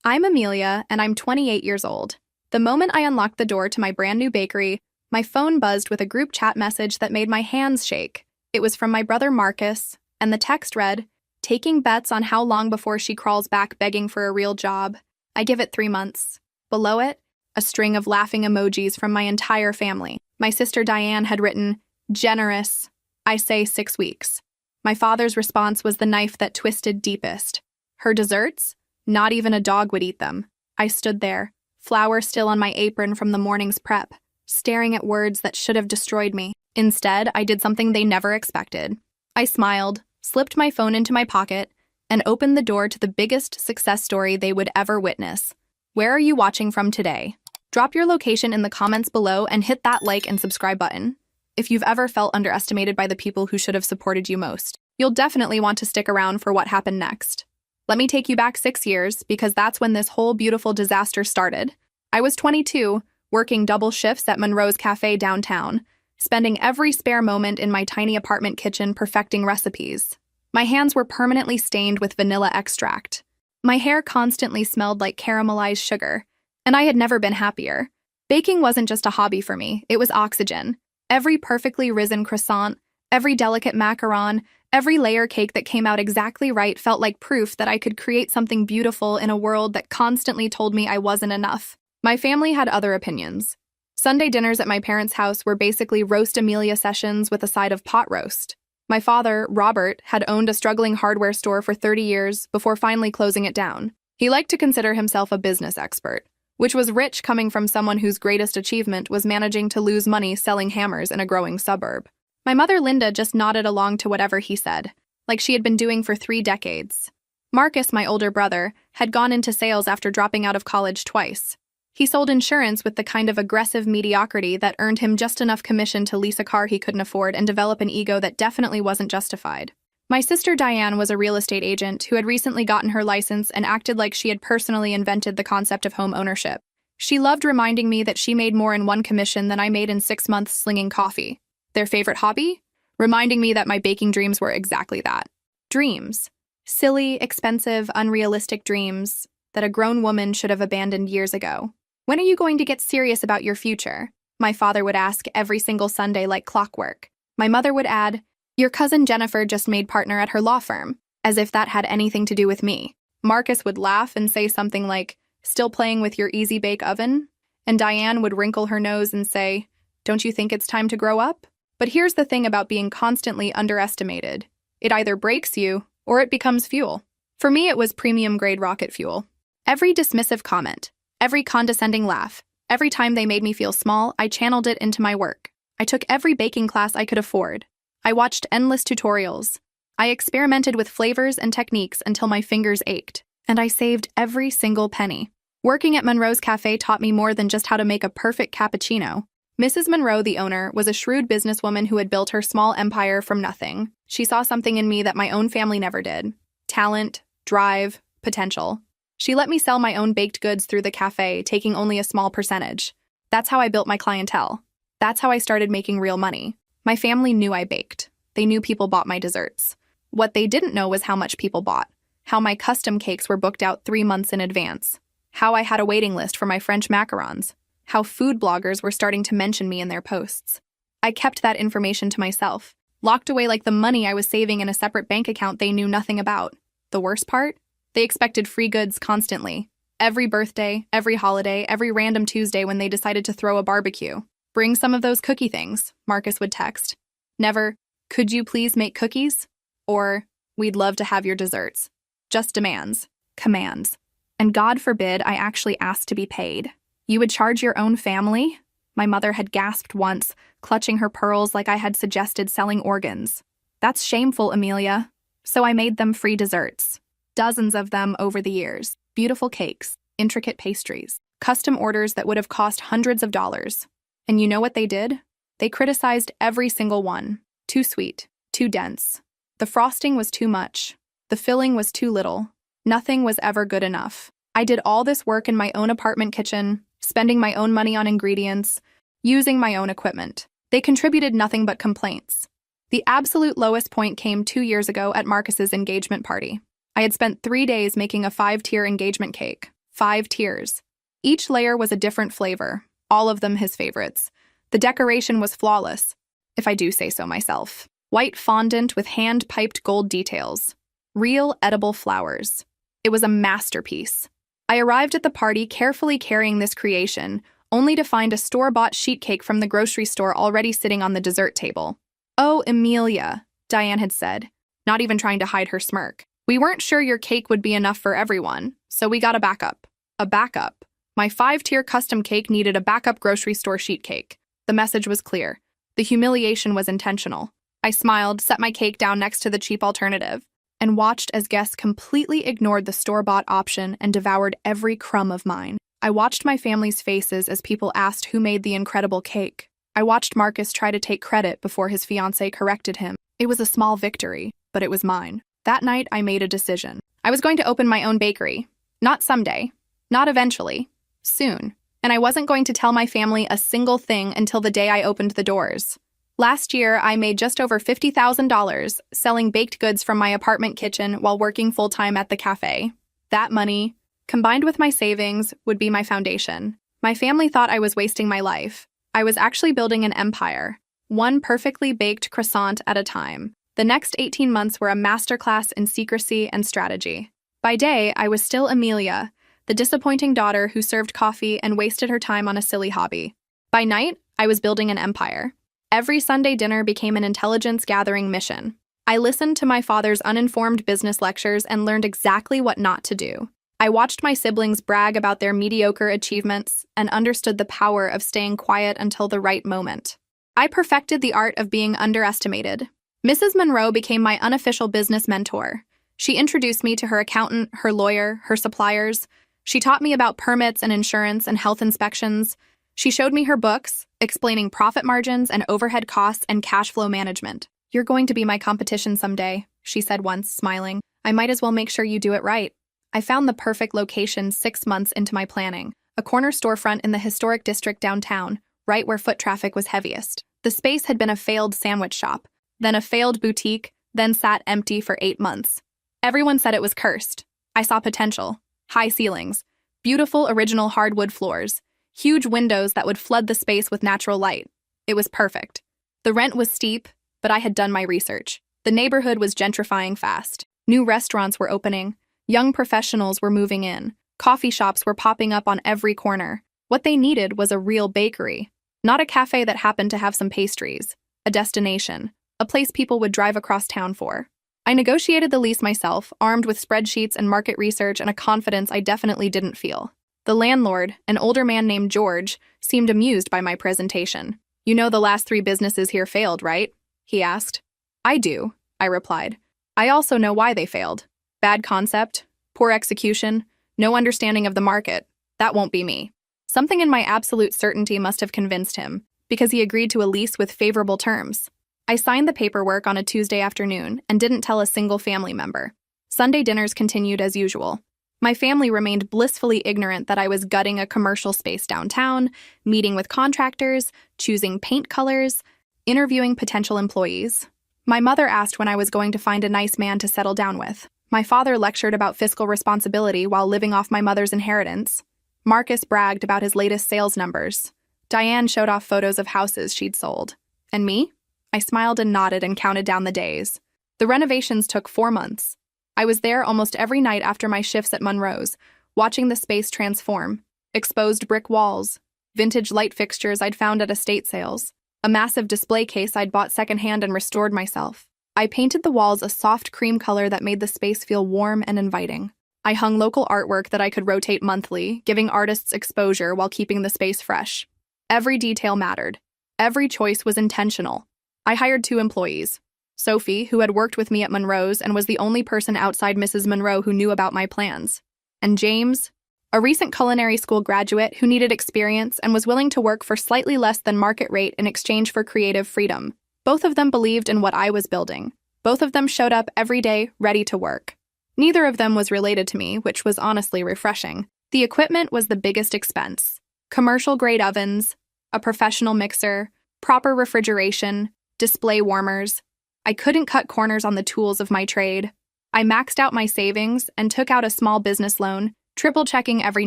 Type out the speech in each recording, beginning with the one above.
I'm Amelia, and I'm 28 years old. The moment I unlocked the door to my brand new bakery, my phone buzzed with a group chat message that made my hands shake. It was from my brother Marcus, and the text read, "Taking bets on how long before she crawls back begging for a real job. I give it 3 months." Below it, a string of laughing emojis from my entire family. My sister Diane had written, "Generous. I say 6 weeks." My father's response was the knife that twisted deepest. Her desserts? Not even a dog would eat them. I stood there, flour still on my apron from the morning's prep, staring at words that should have destroyed me. Instead, I did something they never expected. I smiled, slipped my phone into my pocket, and opened the door to the biggest success story they would ever witness. Where are you watching from today? Drop your location in the comments below and hit that like and subscribe button. If you've ever felt underestimated by the people who should have supported you most, you'll definitely want to stick around for what happened next. Let me take you back 6 years, because that's when this whole beautiful disaster started. I was 22, working double shifts at Monroe's Cafe downtown, spending every spare moment in my tiny apartment kitchen perfecting recipes. My hands were permanently stained with vanilla extract. My hair constantly smelled like caramelized sugar, and I had never been happier. Baking wasn't just a hobby for me, it was oxygen. Every perfectly risen croissant, every delicate macaron, every layer cake that came out exactly right felt like proof that I could create something beautiful in a world that constantly told me I wasn't enough. My family had other opinions. Sunday dinners at my parents' house were basically roast Amelia sessions with a side of pot roast. My father, Robert, had owned a struggling hardware store for 30 years before finally closing it down. He liked to consider himself a business expert, which was rich coming from someone whose greatest achievement was managing to lose money selling hammers in a growing suburb. My mother Linda just nodded along to whatever he said, like she had been doing for 3 decades. Marcus, my older brother, had gone into sales after dropping out of college twice. He sold insurance with the kind of aggressive mediocrity that earned him just enough commission to lease a car he couldn't afford and develop an ego that definitely wasn't justified. My sister Diane was a real estate agent who had recently gotten her license and acted like she had personally invented the concept of home ownership. She loved reminding me that she made more in one commission than I made in 6 months slinging coffee. Their favorite hobby? Reminding me that my baking dreams were exactly that. Dreams. Silly, expensive, unrealistic dreams that a grown woman should have abandoned years ago. "When are you going to get serious about your future?" my father would ask every single Sunday like clockwork. My mother would add, "Your cousin Jennifer just made partner at her law firm," as if that had anything to do with me. Marcus would laugh and say something like, "Still playing with your easy bake oven?" And Diane would wrinkle her nose and say, "Don't you think it's time to grow up?" But here's the thing about being constantly underestimated. It either breaks you, or it becomes fuel. For me, it was premium-grade rocket fuel. Every dismissive comment, every condescending laugh, every time they made me feel small, I channeled it into my work. I took every baking class I could afford. I watched endless tutorials. I experimented with flavors and techniques until my fingers ached, and I saved every single penny. Working at Monroe's Cafe taught me more than just how to make a perfect cappuccino. Mrs. Monroe, the owner, was a shrewd businesswoman who had built her small empire from nothing. She saw something in me that my own family never did. Talent, drive, potential. She let me sell my own baked goods through the cafe, taking only a small percentage. That's how I built my clientele. That's how I started making real money. My family knew I baked. They knew people bought my desserts. What they didn't know was how much people bought. How my custom cakes were booked out 3 months in advance. How I had a waiting list for my French macarons. How food bloggers were starting to mention me in their posts. I kept that information to myself, locked away like the money I was saving in a separate bank account they knew nothing about. The worst part? They expected free goods constantly. Every birthday, every holiday, every random Tuesday when they decided to throw a barbecue. "Bring some of those cookie things," Marcus would text. Never, "Could you please make cookies?" Or, "We'd love to have your desserts." Just demands. Commands. And God forbid I actually asked to be paid. "You would charge your own family?" My mother had gasped once, clutching her pearls like I had suggested selling organs. "That's shameful, Amelia." So I made them free desserts. Dozens of them over the years. Beautiful cakes, intricate pastries, custom orders that would have cost hundreds of dollars. And you know what they did? They criticized every single one. Too sweet, too dense. The frosting was too much. The filling was too little. Nothing was ever good enough. I did all this work in my own apartment kitchen, spending my own money on ingredients, using my own equipment. They contributed nothing but complaints. The absolute lowest point came 2 years ago at Marcus's engagement party. I had spent 3 days making a 5-tier engagement cake, 5 tiers. Each layer was a different flavor, all of them his favorites. The decoration was flawless, if I do say so myself. White fondant with hand-piped gold details. Real edible flowers. It was a masterpiece. I arrived at the party carefully carrying this creation, only to find a store-bought sheet cake from the grocery store already sitting on the dessert table. "Oh, Emilia," Diane had said, not even trying to hide her smirk. "We weren't sure your cake would be enough for everyone, so we got a backup." A backup? My 5-tier custom cake needed a backup grocery store sheet cake. The message was clear. The humiliation was intentional. I smiled, set my cake down next to the cheap alternative, and watched as guests completely ignored the store-bought option and devoured every crumb of mine. I watched my family's faces as people asked who made the incredible cake. I watched Marcus try to take credit before his fiancée corrected him. It was a small victory, but it was mine. That night, I made a decision. I was going to open my own bakery. Not someday. Not eventually. Soon. And I wasn't going to tell my family a single thing until the day I opened the doors. Last year, I made just over $50,000 selling baked goods from my apartment kitchen while working full-time at the cafe. That money, combined with my savings, would be my foundation. My family thought I was wasting my life. I was actually building an empire, one perfectly baked croissant at a time. The next 18 months were a masterclass in secrecy and strategy. By day, I was still Emilia, the disappointing daughter who served coffee and wasted her time on a silly hobby. By night, I was building an empire. Every Sunday dinner became an intelligence-gathering mission. I listened to my father's uninformed business lectures and learned exactly what not to do. I watched my siblings brag about their mediocre achievements and understood the power of staying quiet until the right moment. I perfected the art of being underestimated. Mrs. Monroe became my unofficial business mentor. She introduced me to her accountant, her lawyer, her suppliers. She taught me about permits and insurance and health inspections. She showed me her books, explaining profit margins and overhead costs and cash flow management. "You're going to be my competition someday," she said once, smiling. "I might as well make sure you do it right." I found the perfect location 6 months into my planning, a corner storefront in the historic district downtown, right where foot traffic was heaviest. The space had been a failed sandwich shop, then a failed boutique, then sat empty for 8 months. Everyone said it was cursed. I saw potential. High ceilings, beautiful original hardwood floors, huge windows that would flood the space with natural light. It was perfect. The rent was steep, but I had done my research. The neighborhood was gentrifying fast. New restaurants were opening. Young professionals were moving in. Coffee shops were popping up on every corner. What they needed was a real bakery, not a cafe that happened to have some pastries. A destination, a place people would drive across town for. I negotiated the lease myself, armed with spreadsheets and market research and a confidence I definitely didn't feel. The landlord, an older man named George, seemed amused by my presentation. "You know the last 3 businesses here failed, right?" he asked. "I do," I replied. "I also know why they failed. Bad concept, poor execution, no understanding of the market. That won't be me." Something in my absolute certainty must have convinced him, because he agreed to a lease with favorable terms. I signed the paperwork on a Tuesday afternoon and didn't tell a single family member. Sunday dinners continued as usual. My family remained blissfully ignorant that I was gutting a commercial space downtown, meeting with contractors, choosing paint colors, interviewing potential employees. My mother asked when I was going to find a nice man to settle down with. My father lectured about fiscal responsibility while living off my mother's inheritance. Marcus bragged about his latest sales numbers. Diane showed off photos of houses she'd sold. And me? I smiled and nodded and counted down the days. The renovations took 4 months. I was there almost every night after my shifts at Monroe's, watching the space transform. Exposed brick walls, vintage light fixtures I'd found at estate sales, a massive display case I'd bought secondhand and restored myself. I painted the walls a soft cream color that made the space feel warm and inviting. I hung local artwork that I could rotate monthly, giving artists exposure while keeping the space fresh. Every detail mattered. Every choice was intentional. I hired 2 employees. Sophie, who had worked with me at Monroe's and was the only person outside Mrs. Monroe who knew about my plans. And James, a recent culinary school graduate who needed experience and was willing to work for slightly less than market rate in exchange for creative freedom. Both of them believed in what I was building. Both of them showed up every day, ready to work. Neither of them was related to me, which was honestly refreshing. The equipment was the biggest expense. Commercial-grade ovens, a professional mixer, proper refrigeration, display warmers. I couldn't cut corners on the tools of my trade. I maxed out my savings and took out a small business loan, triple-checking every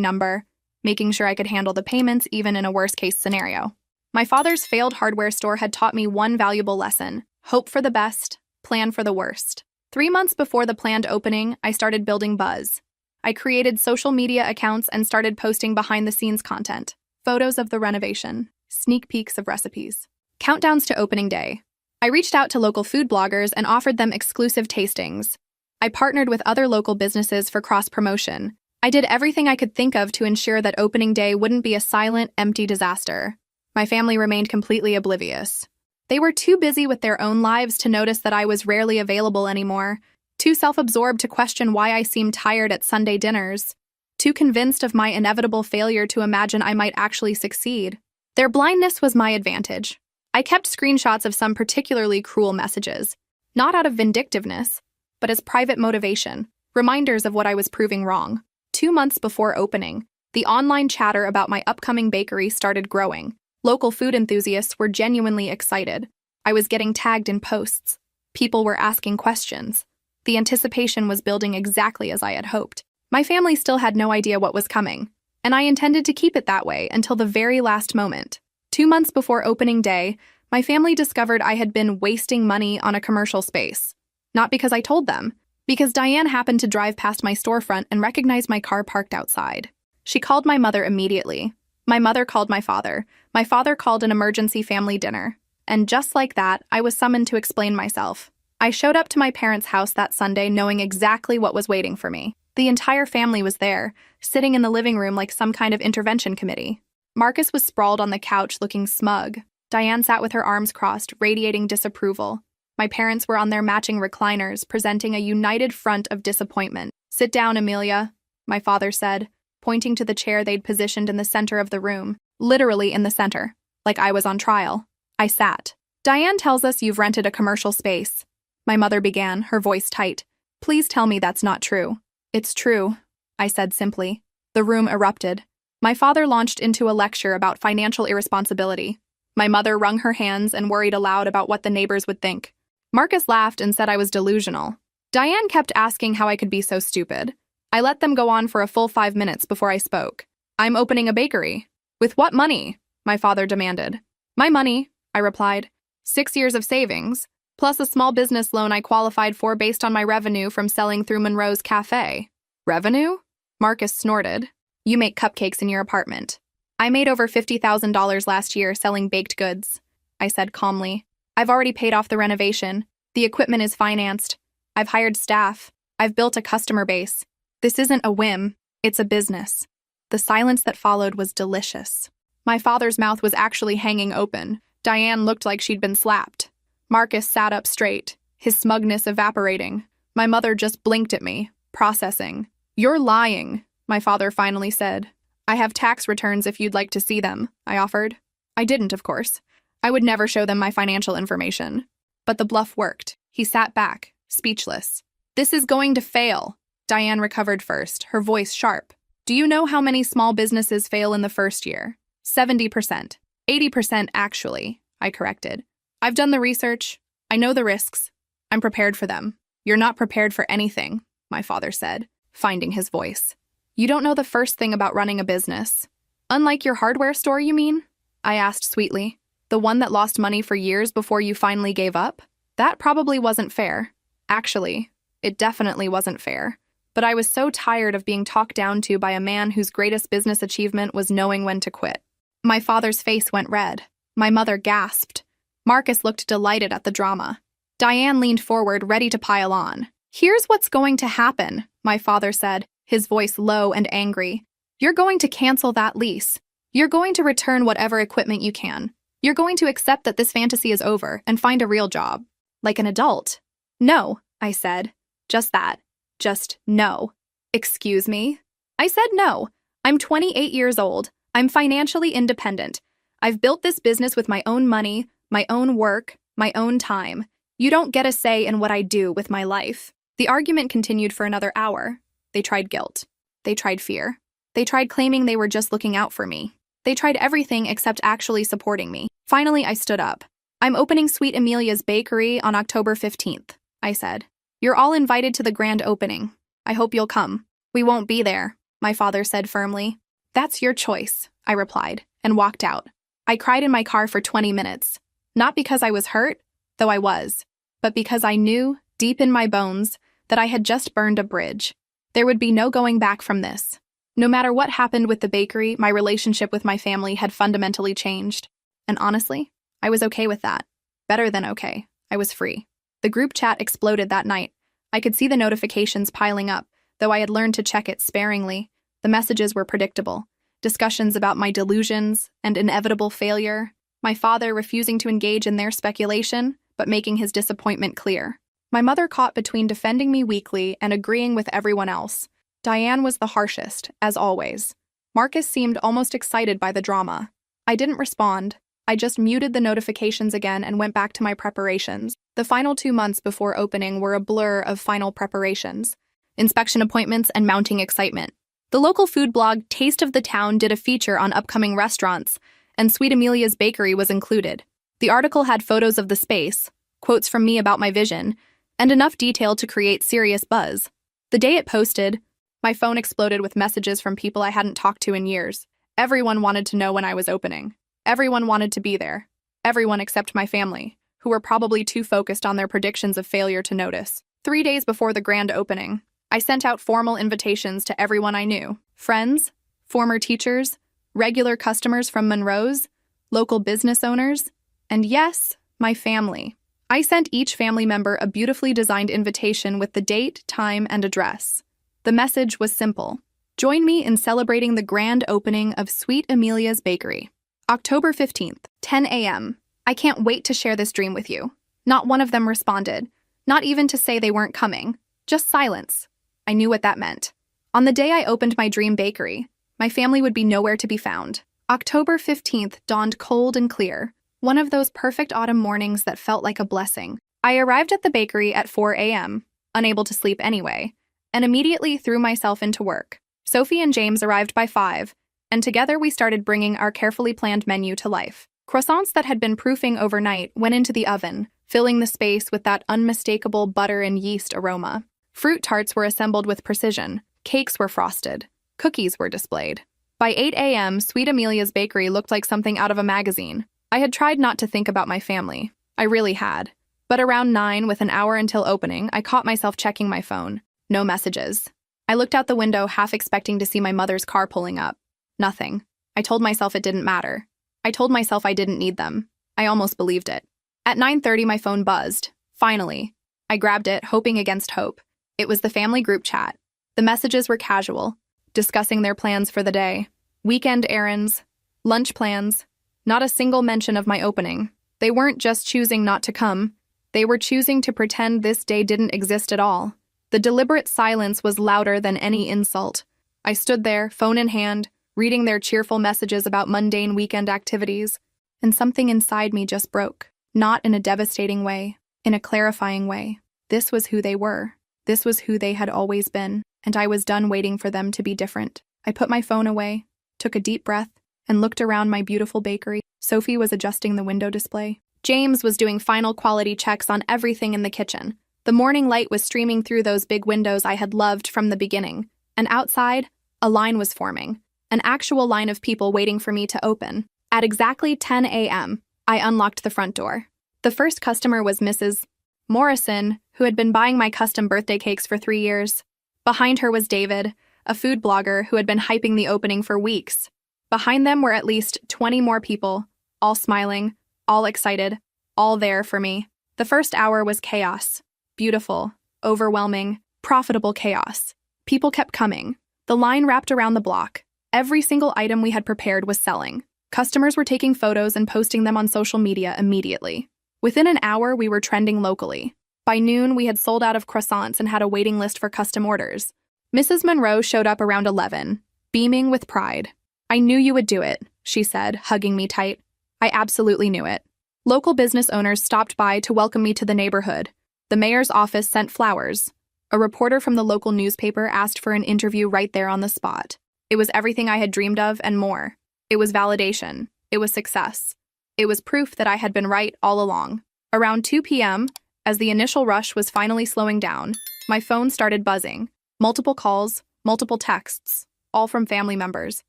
number, making sure I could handle the payments even in a worst-case scenario. My father's failed hardware store had taught me one valuable lesson: hope for the best, plan for the worst. 3 months before the planned opening, I started building buzz. I created social media accounts and started posting behind-the-scenes content, photos of the renovation, sneak peeks of recipes, countdowns to opening day. I reached out to local food bloggers and offered them exclusive tastings. I partnered with other local businesses for cross-promotion. I did everything I could think of to ensure that opening day wouldn't be a silent, empty disaster. My family remained completely oblivious. They were too busy with their own lives to notice that I was rarely available anymore, too self-absorbed to question why I seemed tired at Sunday dinners, too convinced of my inevitable failure to imagine I might actually succeed. Their blindness was my advantage. I kept screenshots of some particularly cruel messages, not out of vindictiveness, but as private motivation, reminders of what I was proving wrong. 2 months before opening, the online chatter about my upcoming bakery started growing. Local food enthusiasts were genuinely excited. I was getting tagged in posts. People were asking questions. The anticipation was building exactly as I had hoped. My family still had no idea what was coming, and I intended to keep it that way until the very last moment. 2 months before opening day, my family discovered I had been wasting money on a commercial space. Not because I told them, because Diane happened to drive past my storefront and recognized my car parked outside. She called my mother immediately. My mother called my father. My father called an emergency family dinner. And just like that, I was summoned to explain myself. I showed up to my parents' house that Sunday knowing exactly what was waiting for me. The entire family was there, sitting in the living room like some kind of intervention committee. Marcus was sprawled on the couch looking smug. Diane sat with her arms crossed, radiating disapproval. My parents were on their matching recliners, presenting a united front of disappointment. "Sit down, Amelia," my father said, pointing to the chair they'd positioned in the center of the room, literally in the center, like I was on trial. I sat. "Diane tells us you've rented a commercial space," my mother began, her voice tight. "Please tell me that's not true." "It's true," I said simply. The room erupted. My father launched into a lecture about financial irresponsibility. My mother wrung her hands and worried aloud about what the neighbors would think. Marcus laughed and said I was delusional. Diane kept asking how I could be so stupid. I let them go on for a full 5 minutes before I spoke. "I'm opening a bakery." "With what money?" my father demanded. "My money," I replied. 6 years of savings, plus a small business loan I qualified for based on my revenue from selling through Monroe's Cafe. "Revenue?" Marcus snorted. "You make cupcakes in your apartment." "I made over $50,000 last year selling baked goods," I said calmly. "I've already paid off the renovation. The equipment is financed. I've hired staff. I've built a customer base. This isn't a whim, it's a business." The silence that followed was delicious. My father's mouth was actually hanging open. Diane looked like she'd been slapped. Marcus sat up straight, his smugness evaporating. My mother just blinked at me, processing. "You're lying," my father finally said. "I have tax returns if you'd like to see them," I offered. I didn't, of course. I would never show them my financial information. But the bluff worked. He sat back, speechless. "This is going to fail." Diane recovered first, her voice sharp. "Do you know how many small businesses fail in the first year?" 70%. 80% actually, I corrected. "I've done the research. I know the risks. I'm prepared for them." "You're not prepared for anything," my father said, finding his voice. "You don't know the first thing about running a business." "Unlike your hardware store, you mean?" I asked sweetly. "The one that lost money for years before you finally gave up?" That probably wasn't fair. Actually, it definitely wasn't fair. But I was so tired of being talked down to by a man whose greatest business achievement was knowing when to quit. My father's face went red. My mother gasped. Marcus looked delighted at the drama. Diane leaned forward, ready to pile on. "Here's what's going to happen," my father said, his voice low and angry. "You're going to cancel that lease. You're going to return whatever equipment you can. You're going to accept that this fantasy is over and find a real job. Like an adult." "No," I said. Just that. Just no. "Excuse me?" I said no. "I'm 28 years old. I'm financially independent. I've built this business with my own money, my own work, my own time. You don't get a say in what I do with my life." The argument continued for another hour. They tried guilt. They tried fear. They tried claiming they were just looking out for me. They tried everything except actually supporting me. Finally, I stood up. "I'm opening Sweet Amelia's Bakery on October 15th, I said. "You're all invited to the grand opening. I hope you'll come." "We won't be there," my father said firmly. That's your choice, I replied, and walked out. I cried in my car for 20 minutes. Not because I was hurt, though I was, but because I knew, deep in my bones, that I had just burned a bridge. There would be no going back from this. No matter what happened with the bakery, my relationship with my family had fundamentally changed. And honestly, I was okay with that. Better than okay. I was free. The group chat exploded that night. I could see the notifications piling up, though I had learned to check it sparingly. The messages were predictable. Discussions about my delusions and inevitable failure. My father refusing to engage in their speculation, but making his disappointment clear. My mother caught between defending me weakly and agreeing with everyone else. Diane was the harshest, as always. Marcus seemed almost excited by the drama. I didn't respond. I just muted the notifications again and went back to my preparations. The final 2 months before opening were a blur of final preparations, inspection appointments, and mounting excitement. The local food blog Taste of the Town did a feature on upcoming restaurants, and Sweet Amelia's Bakery was included. The article had photos of the space, quotes from me about my vision, and enough detail to create serious buzz. The day it posted, my phone exploded with messages from people I hadn't talked to in years. Everyone wanted to know when I was opening. Everyone wanted to be there. Everyone except my family, who were probably too focused on their predictions of failure to notice. 3 days before the grand opening, I sent out formal invitations to everyone I knew. Friends, former teachers, regular customers from Monroe's, local business owners, and yes, my family. I sent each family member a beautifully designed invitation with the date, time, and address. The message was simple. Join me in celebrating the grand opening of Sweet Amelia's Bakery. October 15th, 10 a.m. I can't wait to share this dream with you. Not one of them responded, not even to say they weren't coming. Just silence. I knew what that meant. On the day I opened my dream bakery, my family would be nowhere to be found. October 15th dawned cold and clear, one of those perfect autumn mornings that felt like a blessing. I arrived at the bakery at 4 a.m., unable to sleep anyway, and immediately threw myself into work. Sophie and James arrived by 5, and together we started bringing our carefully planned menu to life. Croissants that had been proofing overnight went into the oven, filling the space with that unmistakable butter and yeast aroma. Fruit tarts were assembled with precision, cakes were frosted, cookies were displayed. By 8 a.m., Sweet Amelia's Bakery looked like something out of a magazine. I had tried not to think about my family. I really had. But around 9, with an hour until opening, I caught myself checking my phone. No messages. I looked out the window, half expecting to see my mother's car pulling up. Nothing. I told myself it didn't matter. I told myself I didn't need them. I almost believed it. At 9:30, my phone buzzed. Finally. I grabbed it, hoping against hope. It was the family group chat. The messages were casual, discussing their plans for the day. Weekend errands, lunch plans. Not a single mention of my opening. They weren't just choosing not to come. They were choosing to pretend this day didn't exist at all. The deliberate silence was louder than any insult. I stood there, phone in hand, reading their cheerful messages about mundane weekend activities, and something inside me just broke. Not in a devastating way, in a clarifying way. This was who they were. This was who they had always been, and I was done waiting for them to be different. I put my phone away, took a deep breath, and looked around my beautiful bakery. Sophie was adjusting the window display. James was doing final quality checks on everything in the kitchen. The morning light was streaming through those big windows I had loved from the beginning, and outside, a line was forming, an actual line of people waiting for me to open. At exactly 10 a.m., I unlocked the front door. The first customer was Mrs. Morrison, who had been buying my custom birthday cakes for 3 years. Behind her was David, a food blogger who had been hyping the opening for weeks. Behind them were at least 20 more people, all smiling, all excited, all there for me. The first hour was chaos. Beautiful, overwhelming, profitable chaos. People kept coming. The line wrapped around the block. Every single item we had prepared was selling. Customers were taking photos and posting them on social media immediately. Within an hour, we were trending locally. By noon, we had sold out of croissants and had a waiting list for custom orders. Mrs. Monroe showed up around 11, beaming with pride. "I knew you would do it," she said, hugging me tight. I absolutely knew it. Local business owners stopped by to welcome me to the neighborhood. The mayor's office sent flowers. A reporter from the local newspaper asked for an interview right there on the spot. It was everything I had dreamed of and more. It was validation. It was success. It was proof that I had been right all along. Around 2 p.m., as the initial rush was finally slowing down, my phone started buzzing. Multiple calls, multiple texts. all from family members.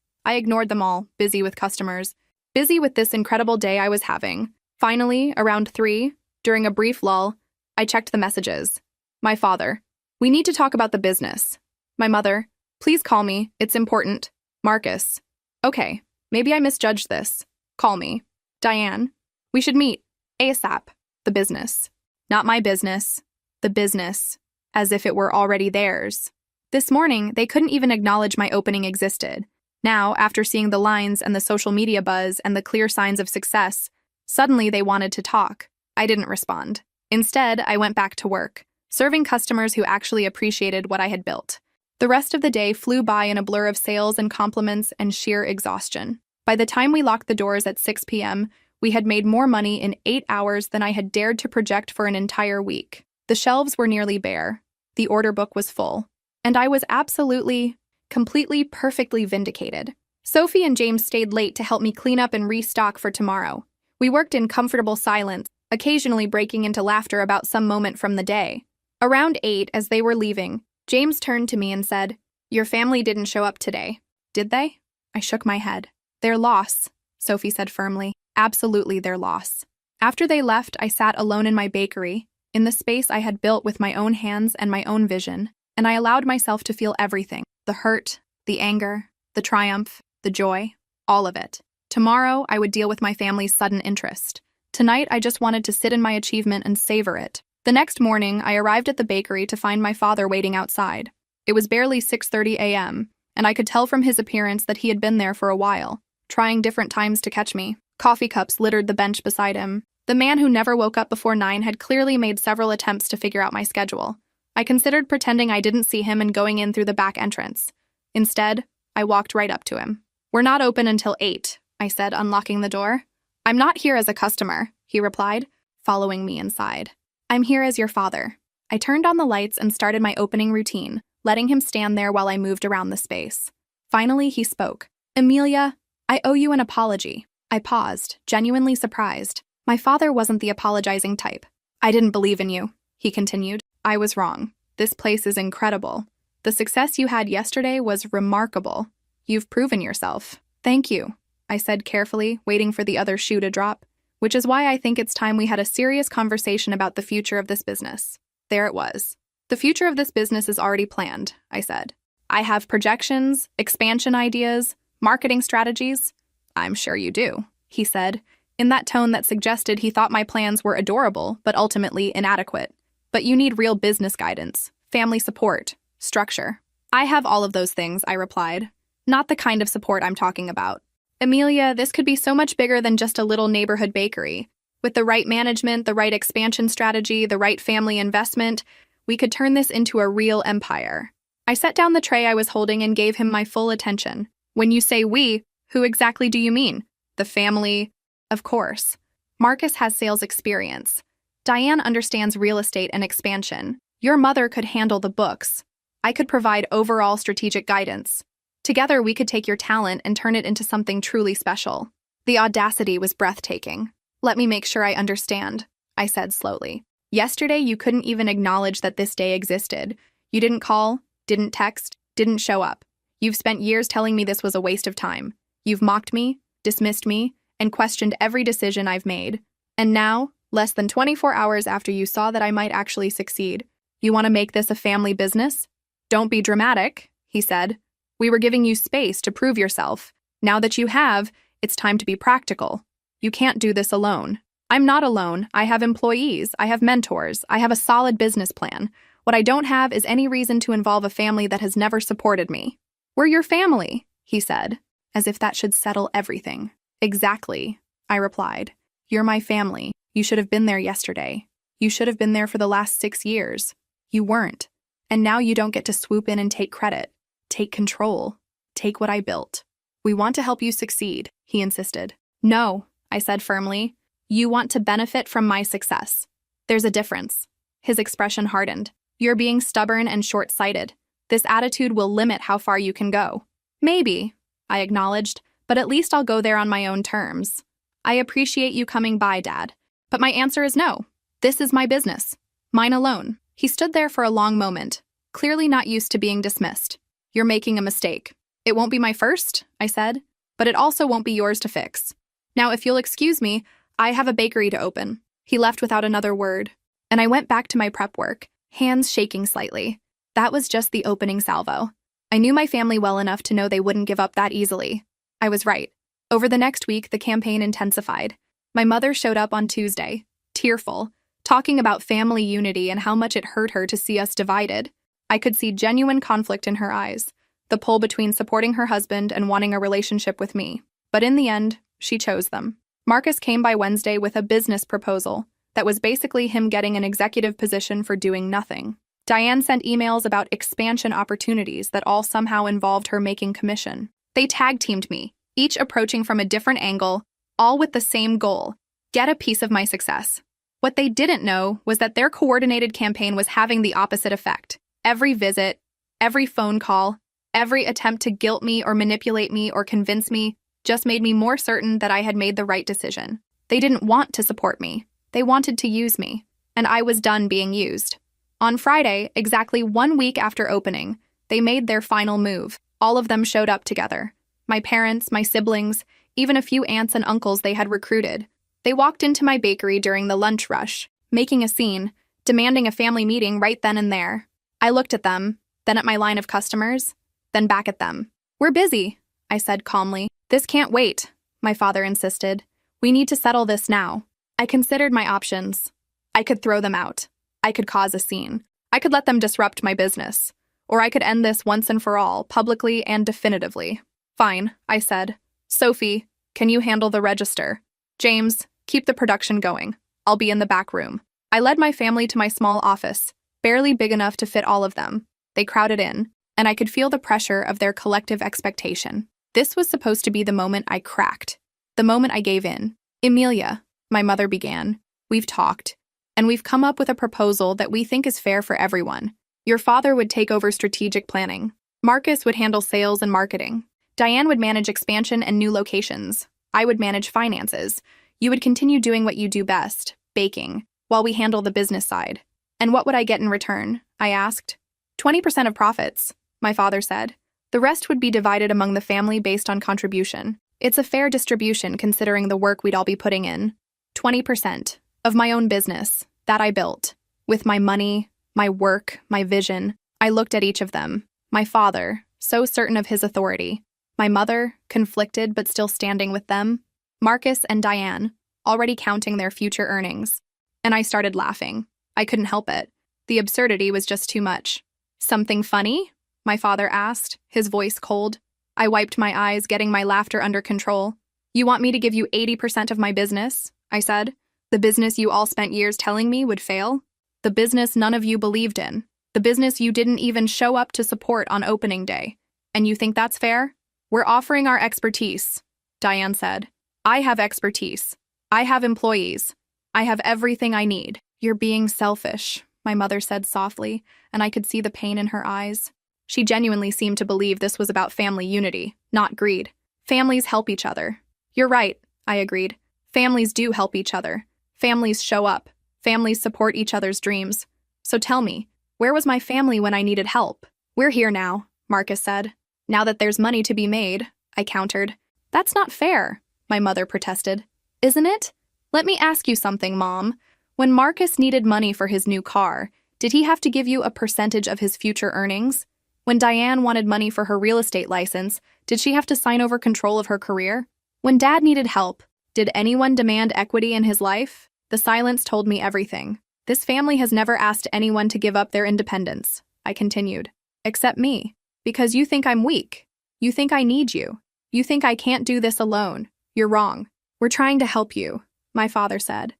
I ignored them all, busy with customers, busy with this incredible day I was having. Finally, around 3, during a brief lull, I checked the messages. My father: "We need to talk about the business." My mother: "Please call me, it's important." Marcus: "Okay, maybe I misjudged this. Call me." Diane: "We should meet. ASAP." The business. Not my business. The business. As if it were already theirs. This morning, they couldn't even acknowledge my opening existed. Now, after seeing the lines and the social media buzz and the clear signs of success, suddenly they wanted to talk. I didn't respond. Instead, I went back to work, serving customers who actually appreciated what I had built. The rest of the day flew by in a blur of sales and compliments and sheer exhaustion. By the time we locked the doors at 6 p.m., we had made more money in 8 hours than I had dared to project for an entire week. The shelves were nearly bare. The order book was full. And I was absolutely, completely, perfectly vindicated. Sophie and James stayed late to help me clean up and restock for tomorrow. We worked in comfortable silence, occasionally breaking into laughter about some moment from the day. Around 8, as they were leaving, James turned to me and said, "Your family didn't show up today, did they?" I shook my head. "Their loss," Sophie said firmly. "Absolutely their loss." After they left, I sat alone in my bakery, in the space I had built with my own hands and my own vision, and I allowed myself to feel everything: the hurt, the anger, the triumph, the joy, all of it. Tomorrow, I would deal with my family's sudden interest. Tonight, I just wanted to sit in my achievement and savor it. The next morning, I arrived at the bakery to find my father waiting outside. It was barely 6:30 a.m., and I could tell from his appearance that he had been there for a while, trying different times to catch me. Coffee cups littered the bench beside him. The man who never woke up before 9 had clearly made several attempts to figure out my schedule. I considered pretending I didn't see him and going in through the back entrance. Instead, I walked right up to him. "We're not open until 8, I said, unlocking the door. "I'm not here as a customer," he replied, following me inside. "I'm here as your father." I turned on the lights and started my opening routine, letting him stand there while I moved around the space. Finally, he spoke. "Amelia, I owe you an apology." I paused, genuinely surprised. My father wasn't the apologizing type. "I didn't believe in you," he continued. "I was wrong. This place is incredible. The success you had yesterday was remarkable. You've proven yourself." "Thank you," I said carefully, waiting for the other shoe to drop, which is why I think it's time we had a serious conversation about the future of this business. There it was. "The future of this business is already planned," I said. "I have projections, expansion ideas, marketing strategies." "I'm sure you do," he said, in that tone that suggested he thought my plans were adorable but ultimately inadequate. "But you need real business guidance, family support, structure." "I have all of those things," I replied. "Not the kind of support I'm talking about. Amelia, this could be so much bigger than just a little neighborhood bakery. With the right management, the right expansion strategy, the right family investment, we could turn this into a real empire." I set down the tray I was holding and gave him my full attention. "When you say we, who exactly do you mean?" "The family." "Of course. Marcus has sales experience. Diane understands real estate and expansion. Your mother could handle the books. I could provide overall strategic guidance. Together, we could take your talent and turn it into something truly special." The audacity was breathtaking. "Let me make sure I understand," I said slowly. "Yesterday, you couldn't even acknowledge that this day existed. You didn't call, didn't text, didn't show up. You've spent years telling me this was a waste of time. You've mocked me, dismissed me, and questioned every decision I've made. And now, less than 24 hours after you saw that I might actually succeed, you want to make this a family business? Don't be dramatic," he said. "We were giving you space to prove yourself. Now that you have, it's time to be practical. You can't do this alone." "I'm not alone. I have employees. I have mentors. I have a solid business plan. What I don't have is any reason to involve a family that has never supported me." "We're your family," he said, as if that should settle everything. "Exactly," I replied. "You're my family. You should have been there yesterday. You should have been there for the last 6 years. You weren't. And now you don't get to swoop in and take credit. Take control. Take what I built. We want to help you succeed," he insisted. "No," I said firmly. "You want to benefit from my success. There's a difference." His expression hardened. "You're being stubborn and short-sighted. This attitude will limit how far you can go." "Maybe," I acknowledged, "but at least I'll go there on my own terms. I appreciate you coming by, Dad. But my answer is no. This is my business. Mine alone." He stood there for a long moment, clearly not used to being dismissed. "You're making a mistake," It won't be my first, I said, but it also won't be yours to fix. Now, if you'll excuse me, I have a bakery to open. He left without another word, and I went back to my prep work, hands shaking slightly. That was just the opening salvo. I knew my family well enough to know they wouldn't give up that easily. I was right. Over the next week, the campaign intensified. My mother showed up on Tuesday, tearful, talking about family unity and how much it hurt her to see us divided. I could see genuine conflict in her eyes, the pull between supporting her husband and wanting a relationship with me. But in the end, she chose them. Marcus came by Wednesday with a business proposal that was basically him getting an executive position for doing nothing. Diane sent emails about expansion opportunities that all somehow involved her making commission. They tag-teamed me, each approaching from a different angle, all with the same goal: get a piece of my success. What they didn't know was that their coordinated campaign was having the opposite effect. Every visit, every phone call, every attempt to guilt me or manipulate me or convince me just made me more certain that I had made the right decision. They didn't want to support me. They wanted to use me, and I was done being used. On Friday, exactly 1 week after opening, they made their final move. All of them showed up together. My parents, my siblings, even a few aunts and uncles they had recruited. They walked into my bakery during the lunch rush, making a scene, demanding a family meeting right then and there. I looked at them, then at my line of customers, then back at them. "We're busy," I said calmly. "This can't wait," my father insisted. "We need to settle this now." I considered my options. I could throw them out. I could cause a scene. I could let them disrupt my business. Or I could end this once and for all, publicly and definitively. "Fine," I said. "Sophie, can you handle the register? James, keep the production going. I'll be in the back room." I led my family to my small office, barely big enough to fit all of them. They crowded in, and I could feel the pressure of their collective expectation. This was supposed to be the moment I cracked, the moment I gave in. "Emilia," my mother began, "we've talked, and we've come up with a proposal that we think is fair for everyone. Your father would take over strategic planning. Marcus would handle sales and marketing. Diane would manage expansion and new locations. I would manage finances. You would continue doing what you do best, baking, while we handle the business side." "And what would I get in return?" I asked. 20% of profits, my father said. "The rest would be divided among the family based on contribution. It's a fair distribution considering the work we'd all be putting in. 20% of my own business, that I built. With my money, my work, my vision." I looked at each of them. My father, so certain of his authority. My mother, conflicted but still standing with them. Marcus and Diane, already counting their future earnings. And I started laughing. I couldn't help it. The absurdity was just too much. "Something funny?" my father asked, his voice cold. I wiped my eyes, getting my laughter under control. "You want me to give you 80% of my business?" I said. "The business you all spent years telling me would fail? The business none of you believed in? The business you didn't even show up to support on opening day? And you think that's fair?" "We're offering our expertise," Diane said. "I have expertise. I have employees. I have everything I need." "You're being selfish," my mother said softly, and I could see the pain in her eyes. She genuinely seemed to believe this was about family unity, not greed. Families help each other. "You're right," I agreed. "Families do help each other. Families show up. Families support each other's dreams. So tell me, where was my family when I needed help?" "We're here now," Marcus said. "Now that there's money to be made," I countered. "That's not fair," my mother protested. "Isn't it? Let me ask you something, Mom. When Marcus needed money for his new car, did he have to give you a percentage of his future earnings? When Diane wanted money for her real estate license, did she have to sign over control of her career? When Dad needed help, did anyone demand equity in his life?" The silence told me everything. "This family has never asked anyone to give up their independence," I continued. "Except me. Because you think I'm weak. You think I need you. You think I can't do this alone. You're wrong. We're trying to help you," my father said.